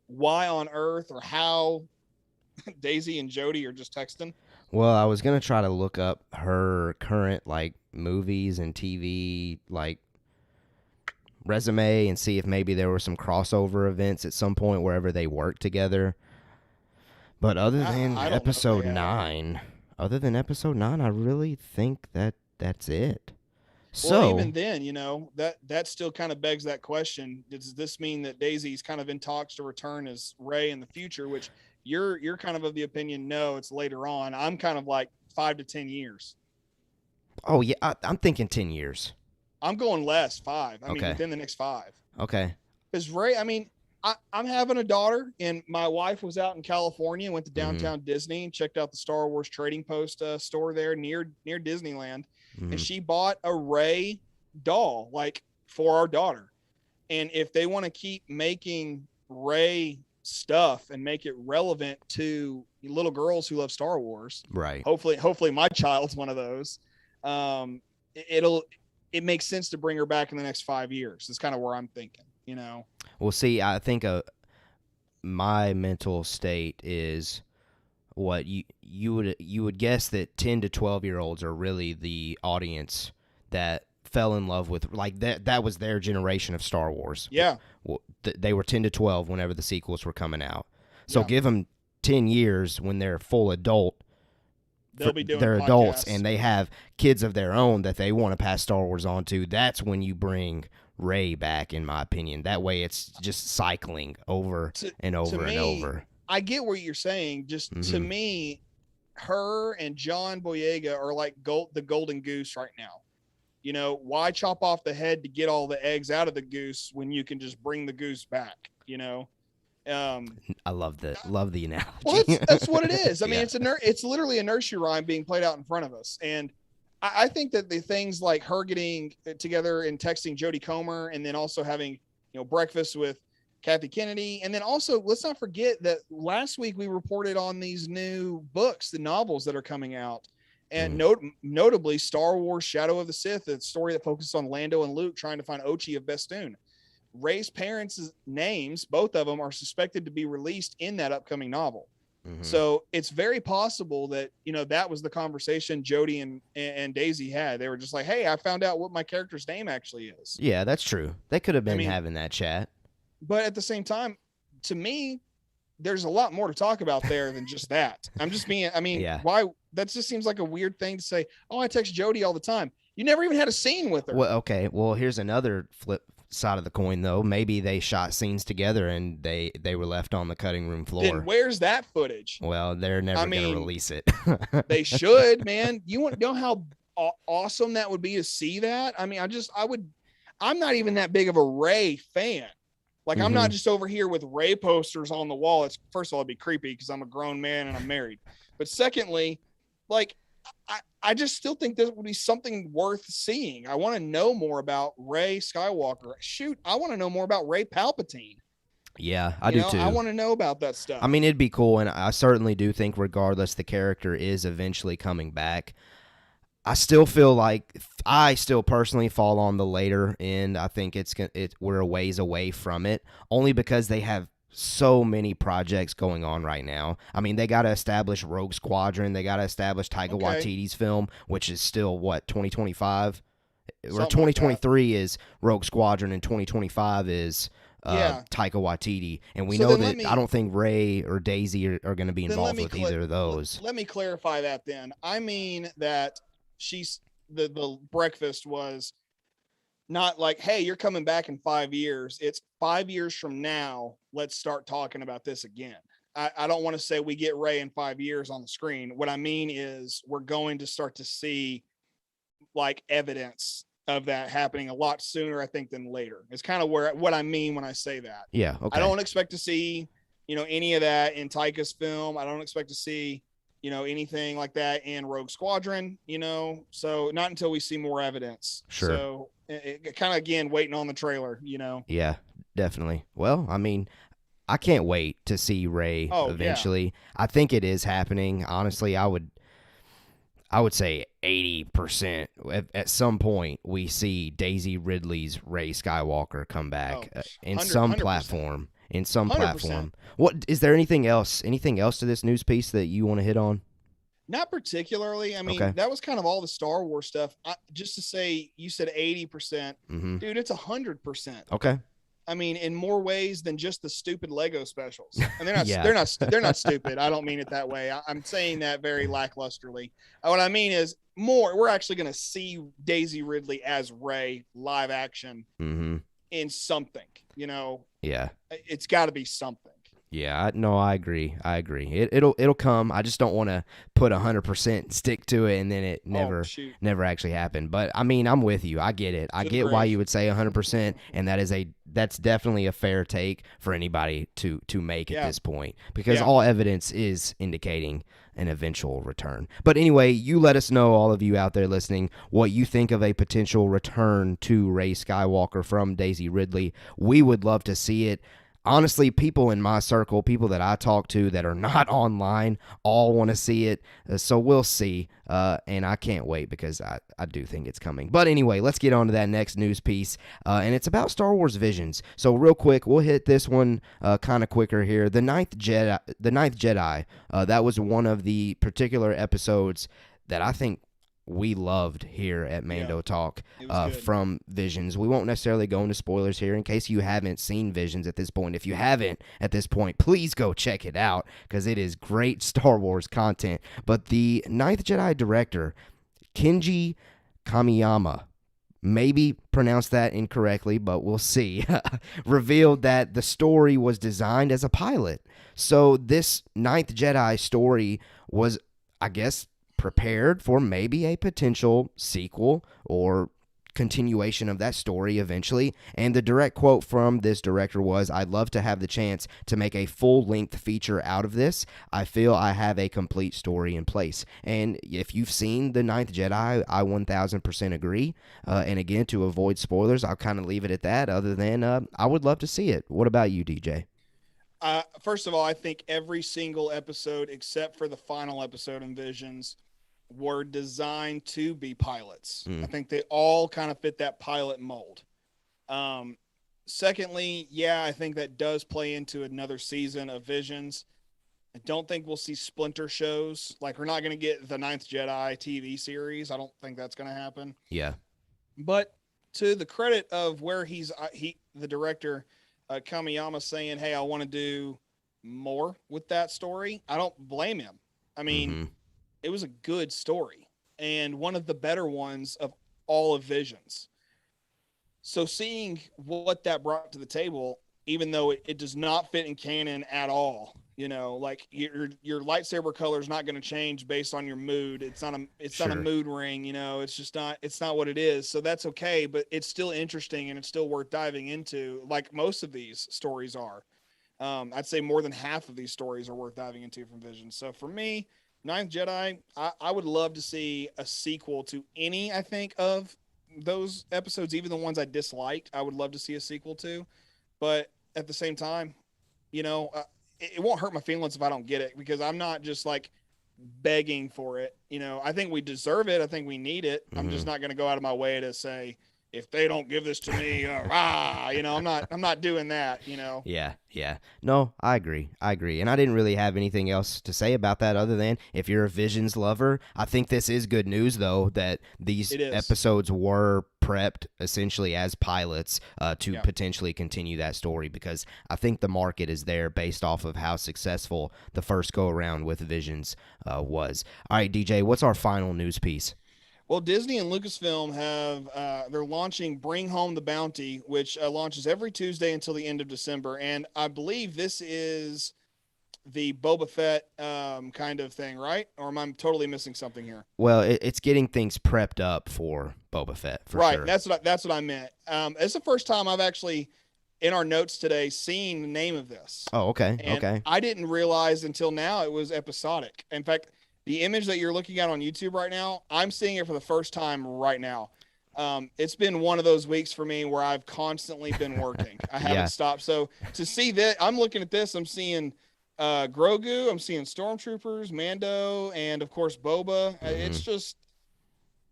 why on earth or how Daisy and Jodie are just texting? Well, I was gonna try to look up her current movies and TV resume and see if maybe there were some crossover events at some point wherever they worked together. But other than episode 9, I really think that's it. Well, even then, that still kind of begs that question. Does this mean that Daisy's kind of in talks to return as Rey in the future, which you're kind of the opinion, no, it's later on. I'm kind of 5 to 10 years. Oh, yeah, I'm thinking 10 years. I'm going less, 5. I mean, Okay. within the next 5. Okay. Because Rey, I mean, I'm having a daughter, and my wife was out in California, went to downtown Disney and checked out the Star Wars Trading Post store there near Disneyland, and she bought a Rey doll like for our daughter. And if they want to keep making Rey stuff and make it relevant to little girls who love Star Wars, right? Hopefully my child's one of those. It makes sense to bring her back in the next 5 years. It's kind of where I'm thinking, you know. Well, see, I think my mental state is what you would guess that 10 to 12-year-olds are really the audience that fell in love with, like, that was their generation of Star Wars. Yeah. They were 10 to 12 whenever the sequels were coming out. So give them 10 years when they're full adult. They'll be doing they're podcasts. Adults and they have kids of their own that they want to pass Star Wars on to. That's when you bring Rey back, in my opinion. That way it's just cycling over and over and over. I get what you're saying. Just to me, her and John Boyega are like the golden goose right now. You know, why chop off the head to get all the eggs out of the goose when you can just bring the goose back, you know? I love the analogy. Well, that's what it is. I mean, it's literally a nursery rhyme being played out in front of us. And I think that the things like her getting together and texting Jodie Comer, and then also having, you know, breakfast with Kathy Kennedy. And then also, let's not forget that last week we reported on these new books, the novels that are coming out. And notably, Star Wars Shadow of the Sith, a story that focuses on Lando and Luke trying to find Ochi of Bestoon. Rey's parents' names, both of them, are suspected to be released in that upcoming novel. So it's very possible that, you know, that was the conversation Jodie and Daisy had. They were just like, hey, I found out what my character's name actually is. Yeah, that's true. They could have been having that chat. But at the same time, to me, there's a lot more to talk about there than just that. Why? That just seems like a weird thing to say. Oh, I text Jodie all the time. You never even had a scene with her. Well, okay. Well, here's another flip side of the coin, though. Maybe they shot scenes together and they were left on the cutting room floor. Then where's that footage? Well, they're never going to release it. They should, man. You want to know how awesome that would be to see that? I mean, I'm not even that big of a Rey fan. Like, I'm not just over here with Rey posters on the wall. It's, first of all, it'd be creepy because I'm a grown man and I'm married. But secondly, like, I just still think this would be something worth seeing. I want to know more about Rey Skywalker. Shoot, I want to know more about Rey Palpatine. Yeah, I do too. I want to know about that stuff. I mean, it'd be cool, and I certainly do think regardless, the character is eventually coming back. I still feel like I still personally fall on the later end. I think we're a ways away from it, only because they have so many projects going on right now. I mean, they got to establish Rogue Squadron. They got to establish Taika Waititi's film, which is still, 2025? Or 2023 is Rogue Squadron, and 2025 is Taika Waititi. And we know that I don't think Rey or Daisy are going to be involved with either of those. Let me clarify that then. I mean that the breakfast was not like, hey, you're coming back in 5 years. It's 5 years from now. Let's start talking about this again. I don't want to say we get Rey in 5 years on the screen. What I mean is we're going to start to see like evidence of that happening a lot sooner, I think, than later. It's kind of what I mean when I say that. Yeah. Okay. I don't expect to see, any of that in Taika's film. I don't expect to see, anything like that in Rogue Squadron, so not until we see more evidence. Sure. So it kind of, again, waiting on the trailer, Yeah, definitely. Well, I mean, I can't wait to see Rey eventually. Yeah. I think it is happening. Honestly, I would say 80% at some point we see Daisy Ridley's Rey Skywalker come back in some 100%. Platform. In some 100%. Platform. What is there anything else to this news piece that you want to hit on? Not particularly. I mean, that was kind of all the Star Wars stuff. Just to say, you said 80%. Dude, it's 100%. Okay. I mean, in more ways than just the stupid Lego specials. And they're not they're not stupid. I don't mean it that way. I'm saying that very lacklusterly. What I mean is we're actually going to see Daisy Ridley as Rey live action in something, Yeah. It's got to be something. Yeah, no, I agree. It'll come. I just don't want to put 100% stick to it and then it never actually happened. But I mean, I'm with you. I get it. I get why you would say 100%, and that's definitely a fair take for anybody to make at this point, because all evidence is indicating an eventual return. But anyway, you let us know, all of you out there listening, what you think of a potential return to Rey Skywalker from Daisy Ridley. We would love to see it. Honestly, people in my circle, people that I talk to that are not online, all want to see it. So we'll see. And I can't wait, because I do think it's coming. But anyway, let's get on to that next news piece. And it's about Star Wars Visions. So real quick, we'll hit this one kind of quicker here. The Ninth Jedi, that was one of the particular episodes that I think we loved here at Mando Talk from Visions. We won't necessarily go into spoilers here in case you haven't seen Visions at this point. If you haven't at this point, please go check it out, because it is great Star Wars content. But the Ninth Jedi director, Kenji Kamiyama, maybe pronounced that incorrectly, but we'll see, revealed that the story was designed as a pilot. So this Ninth Jedi story was, I guess, prepared for maybe a potential sequel or continuation of that story eventually. And the direct quote from this director was, "I'd love to have the chance to make a full-length feature out of this. I feel I have a complete story in place." And if you've seen The Ninth Jedi, I 1000% agree. And again, to avoid spoilers, I'll kind of leave it at that, other than I would love to see it. What about you, DJ? First of all, I think every single episode, except for the final episode in Visions, were designed to be pilots. I think they all kind of fit that pilot mold. Secondly, I think that does play into another season of Visions. I don't think we'll see splinter shows. Like, we're not going to get the Ninth Jedi TV series. I don't think that's going to happen. Yeah. But to the credit of where the director, Kamiyama, saying, "Hey, I want to do more with that story," I don't blame him. I mean, it was a good story and one of the better ones of all of Visions. So seeing what that brought to the table, even though it does not fit in canon at all, like your lightsaber color is not going to change based on your mood. It's not a mood ring, it's not what it is. So that's okay, but it's still interesting and it's still worth diving into, like most of these stories are. I'd say more than half of these stories are worth diving into from Visions. So for me, Ninth Jedi, I would love to see a sequel to any, I think, of those episodes, even the ones I disliked. I would love to see a sequel to. But at the same time, it won't hurt my feelings if I don't get it, because I'm not just like begging for it. I think we deserve it. I think we need it. I'm just not going to go out of my way to say, if they don't give this to me, I'm not doing that, Yeah. No, I agree. And I didn't really have anything else to say about that, other than, if you're a Visions lover, I think this is good news, though, that these episodes were prepped essentially as pilots to potentially continue that story, because I think the market is there based off of how successful the first go around with Visions was. All right, DJ, what's our final news piece? Well, Disney and Lucasfilm they're launching Bring Home the Bounty, which launches every Tuesday until the end of December. And I believe this is the Boba Fett kind of thing, right? Or am I totally missing something here? Well, it's getting things prepped up for Boba Fett, for sure. Right, that's what I meant. It's the first time I've actually, in our notes today, seen the name of this. Oh, okay, and I didn't realize until now it was episodic. In fact, the image that you're looking at on YouTube right now, I'm seeing it for the first time right now. It's been one of those weeks for me where I've constantly been working. I haven't stopped. So to see that, I'm looking at this, I'm seeing Grogu, I'm seeing Stormtroopers, Mando, and of course Boba. It's just,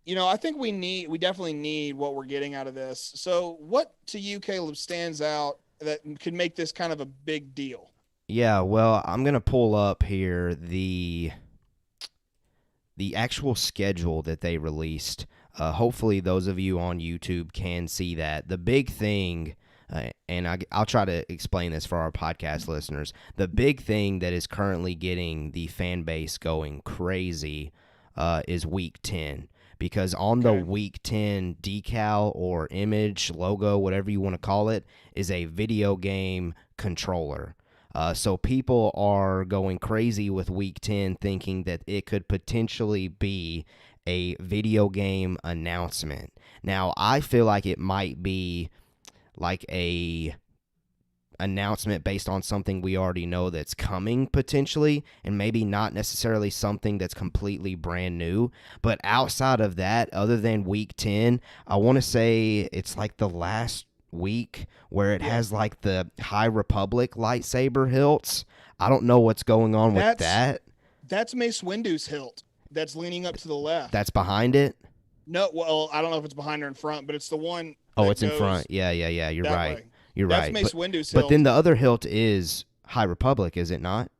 I think we definitely need what we're getting out of this. So what to you, Caleb, stands out that could make this kind of a big deal? Yeah, well, I'm going to pull up here the actual schedule that they released. Hopefully those of you on YouTube can see that. The big thing, and I'll try to explain this for our podcast listeners, the big thing that is currently getting the fan base going crazy is Week 10. Because on the Week 10 decal or image, logo, whatever you want to call it, is a video game controller. So people are going crazy with Week 10 thinking that it could potentially be a video game announcement. Now, I feel like it might be like a announcement based on something we already know that's coming potentially, and maybe not necessarily something that's completely brand new. But outside of that, other than Week 10, I want to say it's like the last week where it has like the High Republic lightsaber hilts. I don't know what's going on with that. That's Mace Windu's hilt that's leaning up to the left. That's behind it? No, well, I don't know if it's behind or in front, but it's the one. Oh, it's in front. Yeah. You're right. Way. You're That's right. Mace Windu's hilt. But then the other hilt is High Republic, is it not?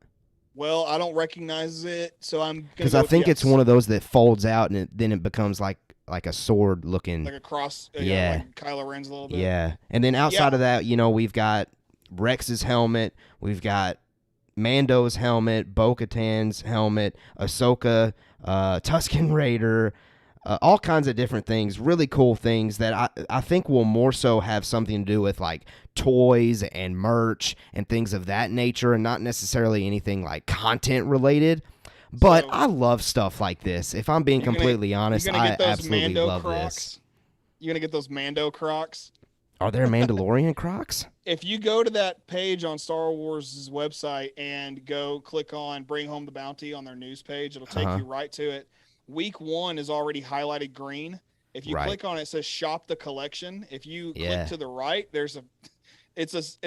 Well, I don't recognize it, so I'm because I think it's one of those that folds out and then it becomes like a sword looking, like a cross. Yeah, like Kylo Ren's a little bit. Yeah, and then outside of that, we've got Rex's helmet, we've got Mando's helmet, Bo-Katan's helmet, Ahsoka, Tusken Raider. All kinds of different things, really cool things that I think will more so have something to do with like toys and merch and things of that nature, and not necessarily anything like content related. But I love stuff like this. If I'm being completely honest, I absolutely love this. You're going to get those Mando Crocs? Are there Mandalorian Crocs? If you go to that page on Star Wars' website and go click on Bring Home the Bounty on their news page, it'll take you right to it. Week 1 is already highlighted green. If you click on it, it says Shop the Collection. If you click to the right, it's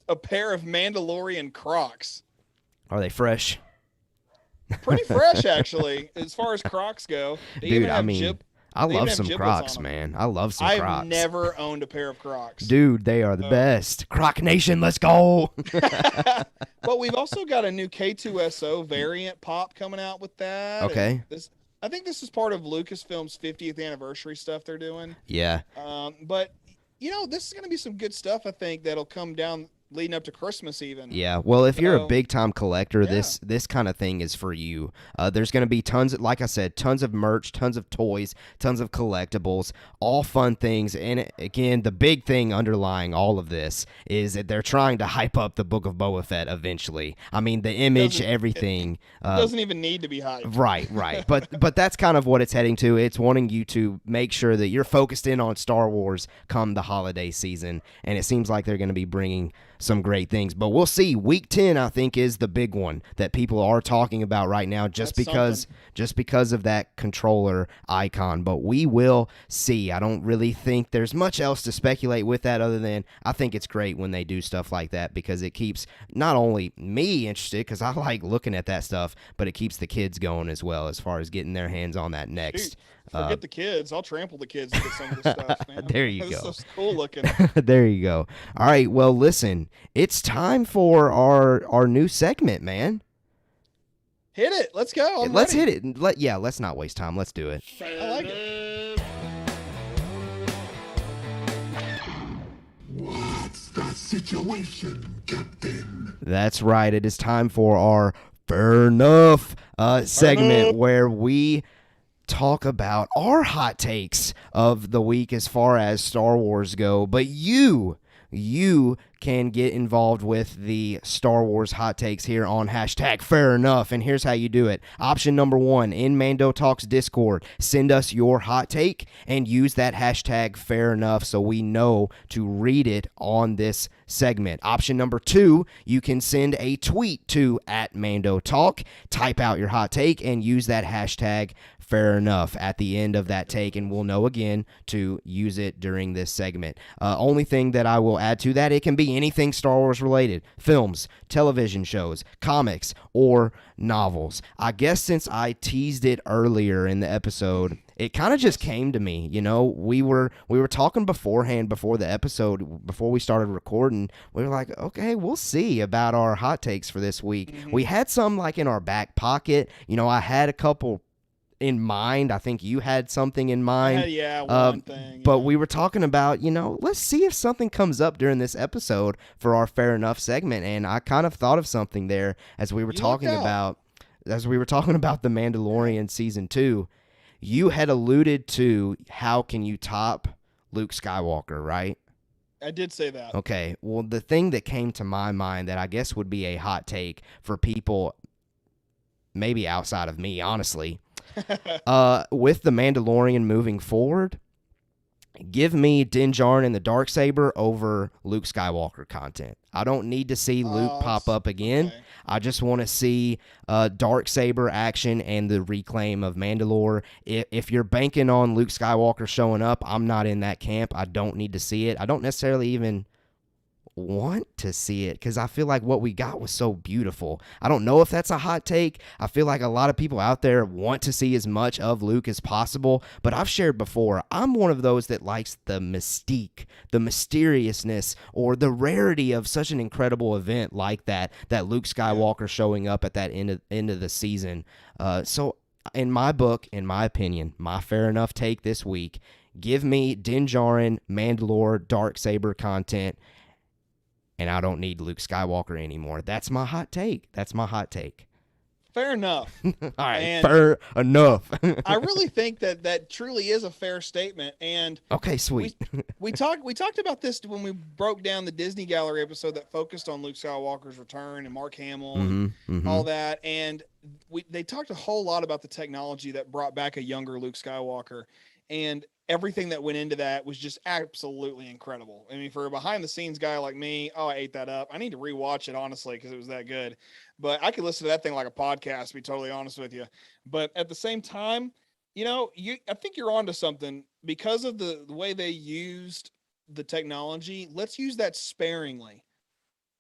a pair of Mandalorian Crocs. Are they fresh? Pretty fresh, actually, as far as Crocs go. Dude, I mean, I love some Crocs, man. I love some Crocs. I've never owned a pair of Crocs. Dude, they are the best. Croc Nation, let's go. But we've also got a new K2SO variant pop coming out with that. Okay. I think this is part of Lucasfilm's 50th anniversary stuff they're doing. Yeah. But, this is going to be some good stuff, I think, that'll come down leading up to Christmas even. Yeah. Well, if you're a big-time collector, this kind of thing is for you. There's going to be like I said, tons of merch, tons of toys, tons of collectibles, all fun things. And, again, the big thing underlying all of this is that they're trying to hype up the Book of Boba Fett eventually. I mean, the image, everything. It doesn't even need to be hyped. Right. But that's kind of what it's heading to. It's wanting you to make sure that you're focused in on Star Wars come the holiday season. And it seems like they're going to be bringing some great things, but we'll see. Week 10, I think, is the big one that people are talking about right now, just because of that controller icon. But we will see. I don't really think there's much else to speculate with that, other than I think it's great when they do stuff like that, because it keeps not only me interested, because I like looking at that stuff, but it keeps the kids going as well, as far as getting their hands on that next. Dude, forget the kids. I'll trample the kids to get some of this stuff, man. There you go. This is cool looking. There you go. All right. Well, listen, it's time for our new segment, man. Hit it. Let's go. Let's hit it. Let's not waste time. Let's do it. I like it. What's the situation, Captain? That's right. It is time for our Fair Enough segment, where we talk about our hot takes of the week as far as Star Wars go. But you can get involved with the Star Wars hot takes here on #FairEnough, and here's how you do it. Option number 1, in Mando Talks Discord, send us your hot take and use that #FairEnough so we know to read it on this segment. Option number 2, you can send a tweet to @MandoTalk, type out your hot take, and use that #Fair Enough at the end of that take, and we'll know again to use it during this segment. Only thing that I will add to that, it can be anything Star Wars related: films, television shows, comics, or novels. I guess since I teased it earlier in the episode, it kind of just came to me. We were talking beforehand, before the episode, before we started recording. We were like, okay, we'll see about our hot takes for this week. Mm-hmm. We had some like in our back pocket. I had a couple in mind. I think you had something in mind. One thing. But we were talking about, let's see if something comes up during this episode for our Fair Enough segment. And I kind of thought of something there as we were talking about the Mandalorian season 2. You had alluded to how can you top Luke Skywalker, right? I did say that. Okay. Well, the thing that came to my mind that I guess would be a hot take for people maybe outside of me, honestly, with The Mandalorian moving forward, give me Din Djarin and the Darksaber over Luke Skywalker content. I don't need to see Luke pop up again. Okay. I just want to see Darksaber action and the reclaim of Mandalore. If you're banking on Luke Skywalker showing up, I'm not in that camp. I don't need to see it. I don't necessarily even want to see it because I feel like what we got was so beautiful. I don't know if that's a hot take. I feel like a lot of people out there want to see as much of Luke as possible, but I've shared before, I'm one of those that likes the mystique, the mysteriousness, or the rarity of such an incredible event like that Luke Skywalker showing up at that end of the season. So in my book, in my opinion, my fair enough take this week, give me Din Djarin, Mandalore, Darksaber content, and I don't need Luke Skywalker anymore. That's my hot take. Fair enough. All right, And fair enough. I really think that truly is a fair statement. And okay, sweet. we talked about this when we broke down the Disney Gallery episode that focused on Luke Skywalker's return and Mark Hamill and all that. And they talked a whole lot about the technology that brought back a younger Luke Skywalker. And everything that went into that was just absolutely incredible. I mean, for a behind the scenes guy like me, I ate that up. I need to rewatch it, honestly, because it was that good. But I could listen to that thing like a podcast, to be totally honest with you. But at the same time, I think you're onto something because of the way they used the technology. Let's use that sparingly.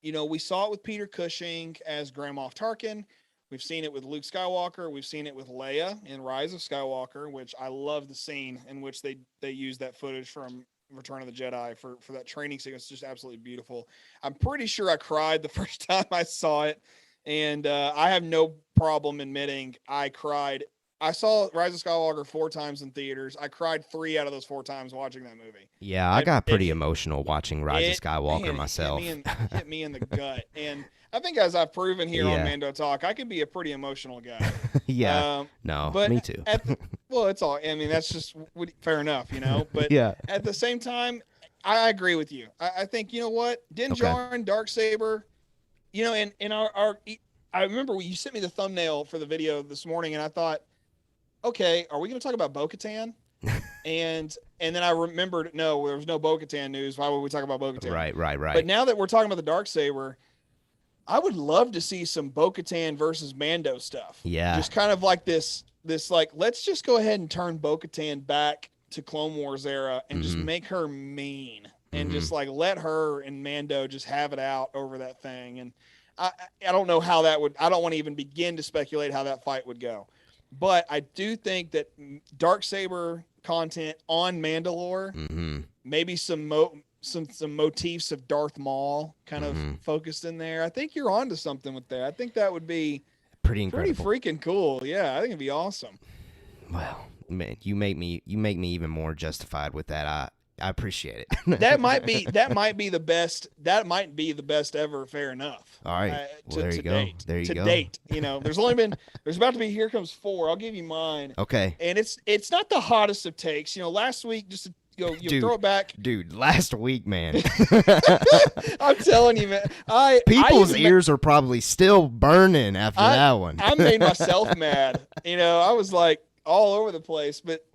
We saw it with Peter Cushing as Grand Moff Tarkin. We've seen it with Luke Skywalker. We've seen it with Leia in Rise of Skywalker, which I love the scene in which they use that footage from Return of the Jedi for that training sequence. It's just absolutely beautiful. I'm pretty sure I cried the first time I saw it, and I have no problem admitting I cried. I saw Rise of Skywalker 4 times in theaters. I cried 3 out of those 4 times watching that movie. Yeah, I got pretty emotional watching Rise of Skywalker myself. Hit me in the gut. And I think as I've proven here on Mando Talk, I can be a pretty emotional guy. But me too. It's all, I mean, that's just fair enough, but at the same time, I agree with you. I think, you know what? Din Djarin, Darksaber, and I remember you sent me the thumbnail for the video this morning and I thought, okay, are we going to talk about Bo-Katan? and then I remembered, no, there was no Bo-Katan news. Why would we talk about Bo-Katan? Right. But now that we're talking about the Darksaber, I would love to see some Bo-Katan versus Mando stuff. Yeah. Just kind of like this like, let's just go ahead and turn Bo-Katan back to Clone Wars era and just make her mean and just like let her and Mando just have it out over that thing. And I don't know how that would, I don't want to even begin to speculate how that fight would go. But I do think that Darksaber content on Mandalore, maybe some motifs of Darth Maul kind of focused in there. I think you're onto something with that. I think that would be pretty incredible. Pretty freaking cool. Yeah, I think it'd be awesome. Well, man, you make me even more justified with that. I appreciate it. that might be the best. That might be the best ever. Fair enough. All right. There you go. Date. There you go. To date, there's about to be Here Comes 4. I'll give you mine. Okay. And it's not the hottest of takes. Last week, just to dude, throw it back. Dude, last week, man. I'm telling you, man. People's ears are probably still burning after that one. I made myself mad. I was like all over the place, but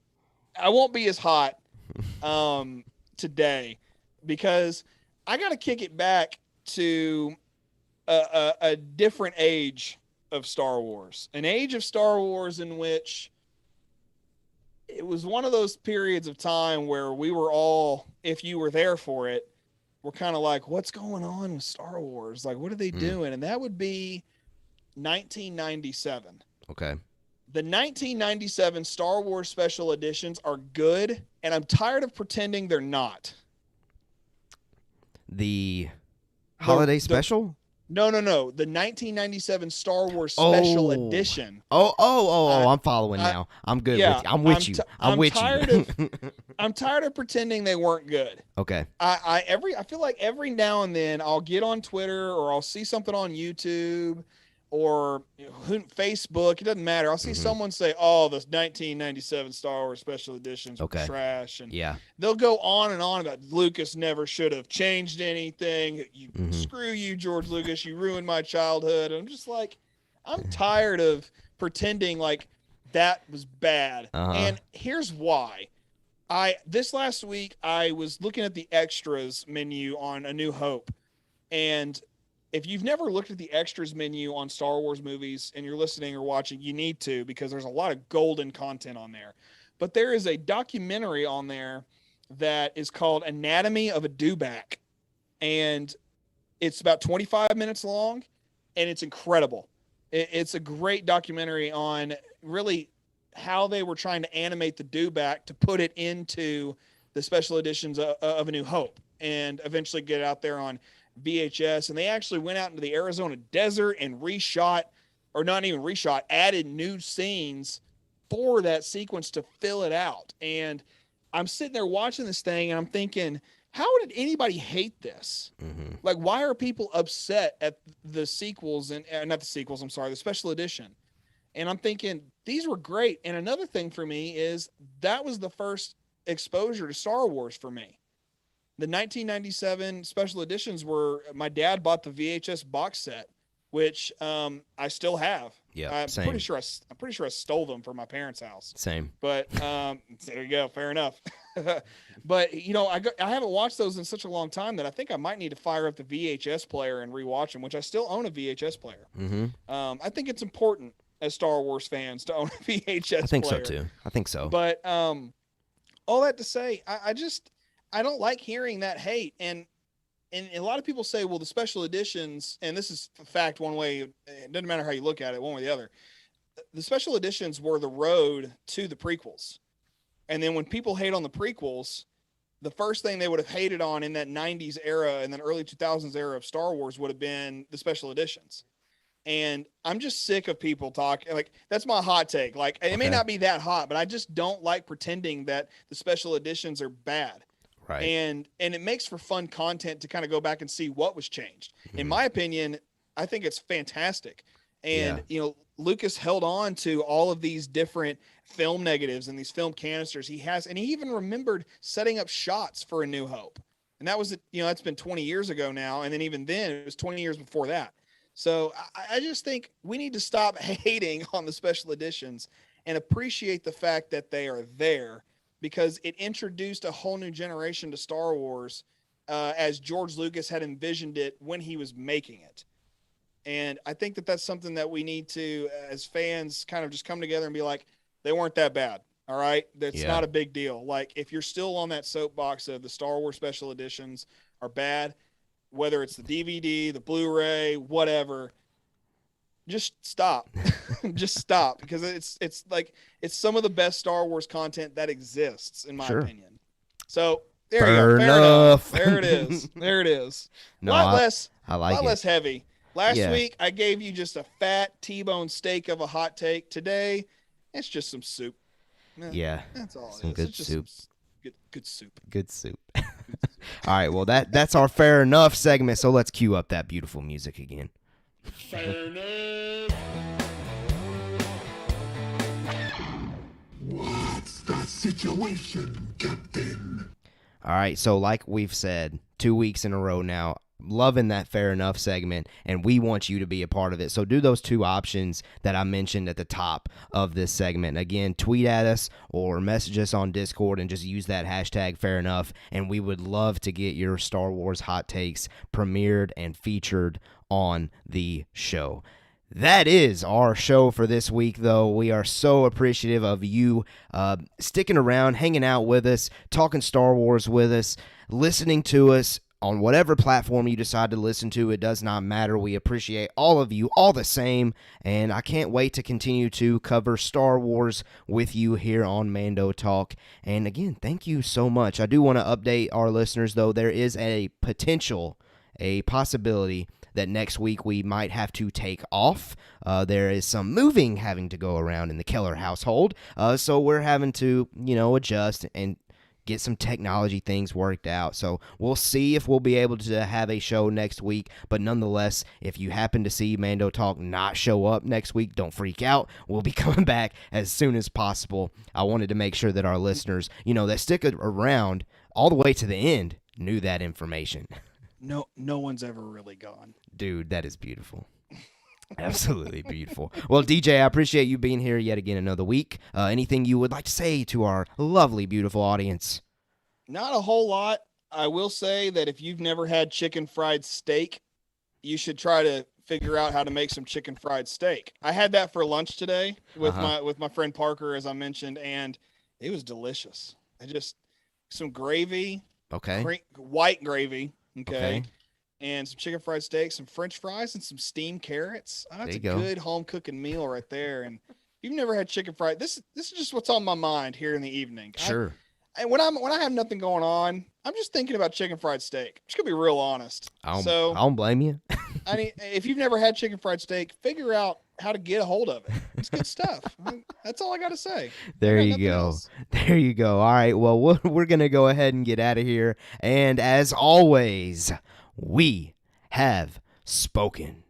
I won't be as hot today because I got to kick it back to a different age of Star Wars, an age of Star Wars in which it was one of those periods of time where we were all, if you were there for it, we're kind of like, what's going on with Star Wars? Like, what are they doing? And that would be 1997. Okay. The 1997 Star Wars special editions are good, and I'm tired of pretending they're not. The holiday special? No. The 1997 Star Wars special edition. I'm following now. I'm good with you. I'm with you. I'm with you. I'm tired of pretending they weren't good. Okay. I feel like every now and then I'll get on Twitter or I'll see something on YouTube or Facebook, it doesn't matter. I'll see someone say, "Oh, the 1997 Star Wars special editions were trash," and they'll go on and on about Lucas never should have changed anything. Screw you, George Lucas, you ruined my childhood. And I'm just like, I'm tired of pretending like that was bad. And here's why. This last week I was looking at the extras menu on A New Hope, and if you've never looked at the extras menu on Star Wars movies and you're listening or watching, you need to, because there's a lot of golden content on there. But there is a documentary on there that is called Anatomy of a Dewback. And it's about 25 minutes long, and it's incredible. It's a great documentary on really how they were trying to animate the dewback to put it into the special editions of A New Hope and eventually get it out there on VHS. And they actually went out into the Arizona desert and added new scenes for that sequence to fill it out. And I'm sitting there watching this thing and I'm thinking, how did anybody hate this? Like, why are people upset at the sequels and not the sequels, I'm sorry, the special edition? And I'm thinking these were great. And another thing for me is that was the first exposure to Star Wars for me. The 1997 special editions my dad bought the VHS box set, which I still have. Yeah, I'm pretty sure I stole them from my parents' house. Same. But there you go. Fair enough. But I haven't watched those in such a long time that I think I might need to fire up the VHS player and rewatch them, which I still own a VHS player. I think it's important as Star Wars fans to own a VHS player. I think so too. I think so. But all that to say, I don't like hearing that hate. And a lot of people say, well, the special editions, and this is a fact one way, it doesn't matter how you look at it, one way or the other. The special editions were the road to the prequels. And then when people hate on the prequels, the first thing they would have hated on in that 90s era and then early 2000s era of Star Wars would have been the special editions. And I'm just sick of people talking. Like, that's my hot take. Like, it may not be that hot, but I just don't like pretending that the special editions are bad. Right. And it makes for fun content to kind of go back and see what was changed. In my opinion, I think it's fantastic. And, Lucas held on to all of these different film negatives and these film canisters and he even remembered setting up shots for A New Hope. And that was, that's been 20 years ago now. And then even then it was 20 years before that. So I just think we need to stop hating on the special editions and appreciate the fact that they are there, because it introduced a whole new generation to Star Wars as George Lucas had envisioned it when he was making it. And I think that that's something that we need to, as fans, kind of just come together and be like, they weren't that bad. All right. That's not a big deal. Like, if you're still on that soapbox of the Star Wars special editions are bad, whether it's the DVD, the Blu-ray, whatever, just stop. Just stop, because it's some of the best Star Wars content that exists, in my opinion. So there you go. Fair enough. There it is. There it is. No, a lot less heavy. Last week I gave you just a fat T-bone steak of a hot take. Today it's just some soup. Yeah, that's all. Some good soup. Good soup. Good soup. All right. Well, that's our fair enough segment. So let's cue up that beautiful music again. Fair enough. What's the situation, Captain? All right. So like we've said 2 weeks in a row now, loving that fair enough segment, and we want you to be a part of it. So do those two options that I mentioned at the top of this segment. Again, tweet at us or message us on Discord and just use that hashtag fair enough, and we would love to get your Star Wars hot takes premiered and featured on the show. That is our show for this week, though. We are so appreciative of you sticking around, hanging out with us, talking Star Wars with us, listening to us on whatever platform you decide to listen to. It does not matter. We appreciate all of you all the same, and I can't wait to continue to cover Star Wars with you here on Mando Talk. And again, thank you so much. I do want to update our listeners, though. There is a possibility that next week we might have to take off. There is some moving having to go around in the Keller household, so we're having to, adjust and get some technology things worked out. So we'll see if we'll be able to have a show next week. But nonetheless, if you happen to see Mando Talk not show up next week, don't freak out. We'll be coming back as soon as possible. I wanted to make sure that our listeners, that stick around all the way to the end, knew that information. No one's ever really gone. Dude, that is beautiful. Absolutely beautiful. Well, DJ, I appreciate you being here yet again another week. Anything you would like to say to our lovely, beautiful audience? Not a whole lot. I will say that if you've never had chicken fried steak, you should try to figure out how to make some chicken fried steak. I had that for lunch today with my friend Parker, as I mentioned, and it was delicious. Some gravy, white gravy, okay, and some chicken fried steak, some French fries, and some steamed carrots. Oh, that's a good home cooking meal right there. And if you've never had chicken fried, this is just what's on my mind here in the evening. Sure. And when I have nothing going on, I'm just thinking about chicken fried steak. I'm just gonna be real honest. I don't blame you. I mean, if you've never had chicken fried steak, figure out how to get a hold of it. It's good stuff. That's all I got to say. There you go. There you go. All right. Well, we're going to go ahead and get out of here. And as always, we have spoken.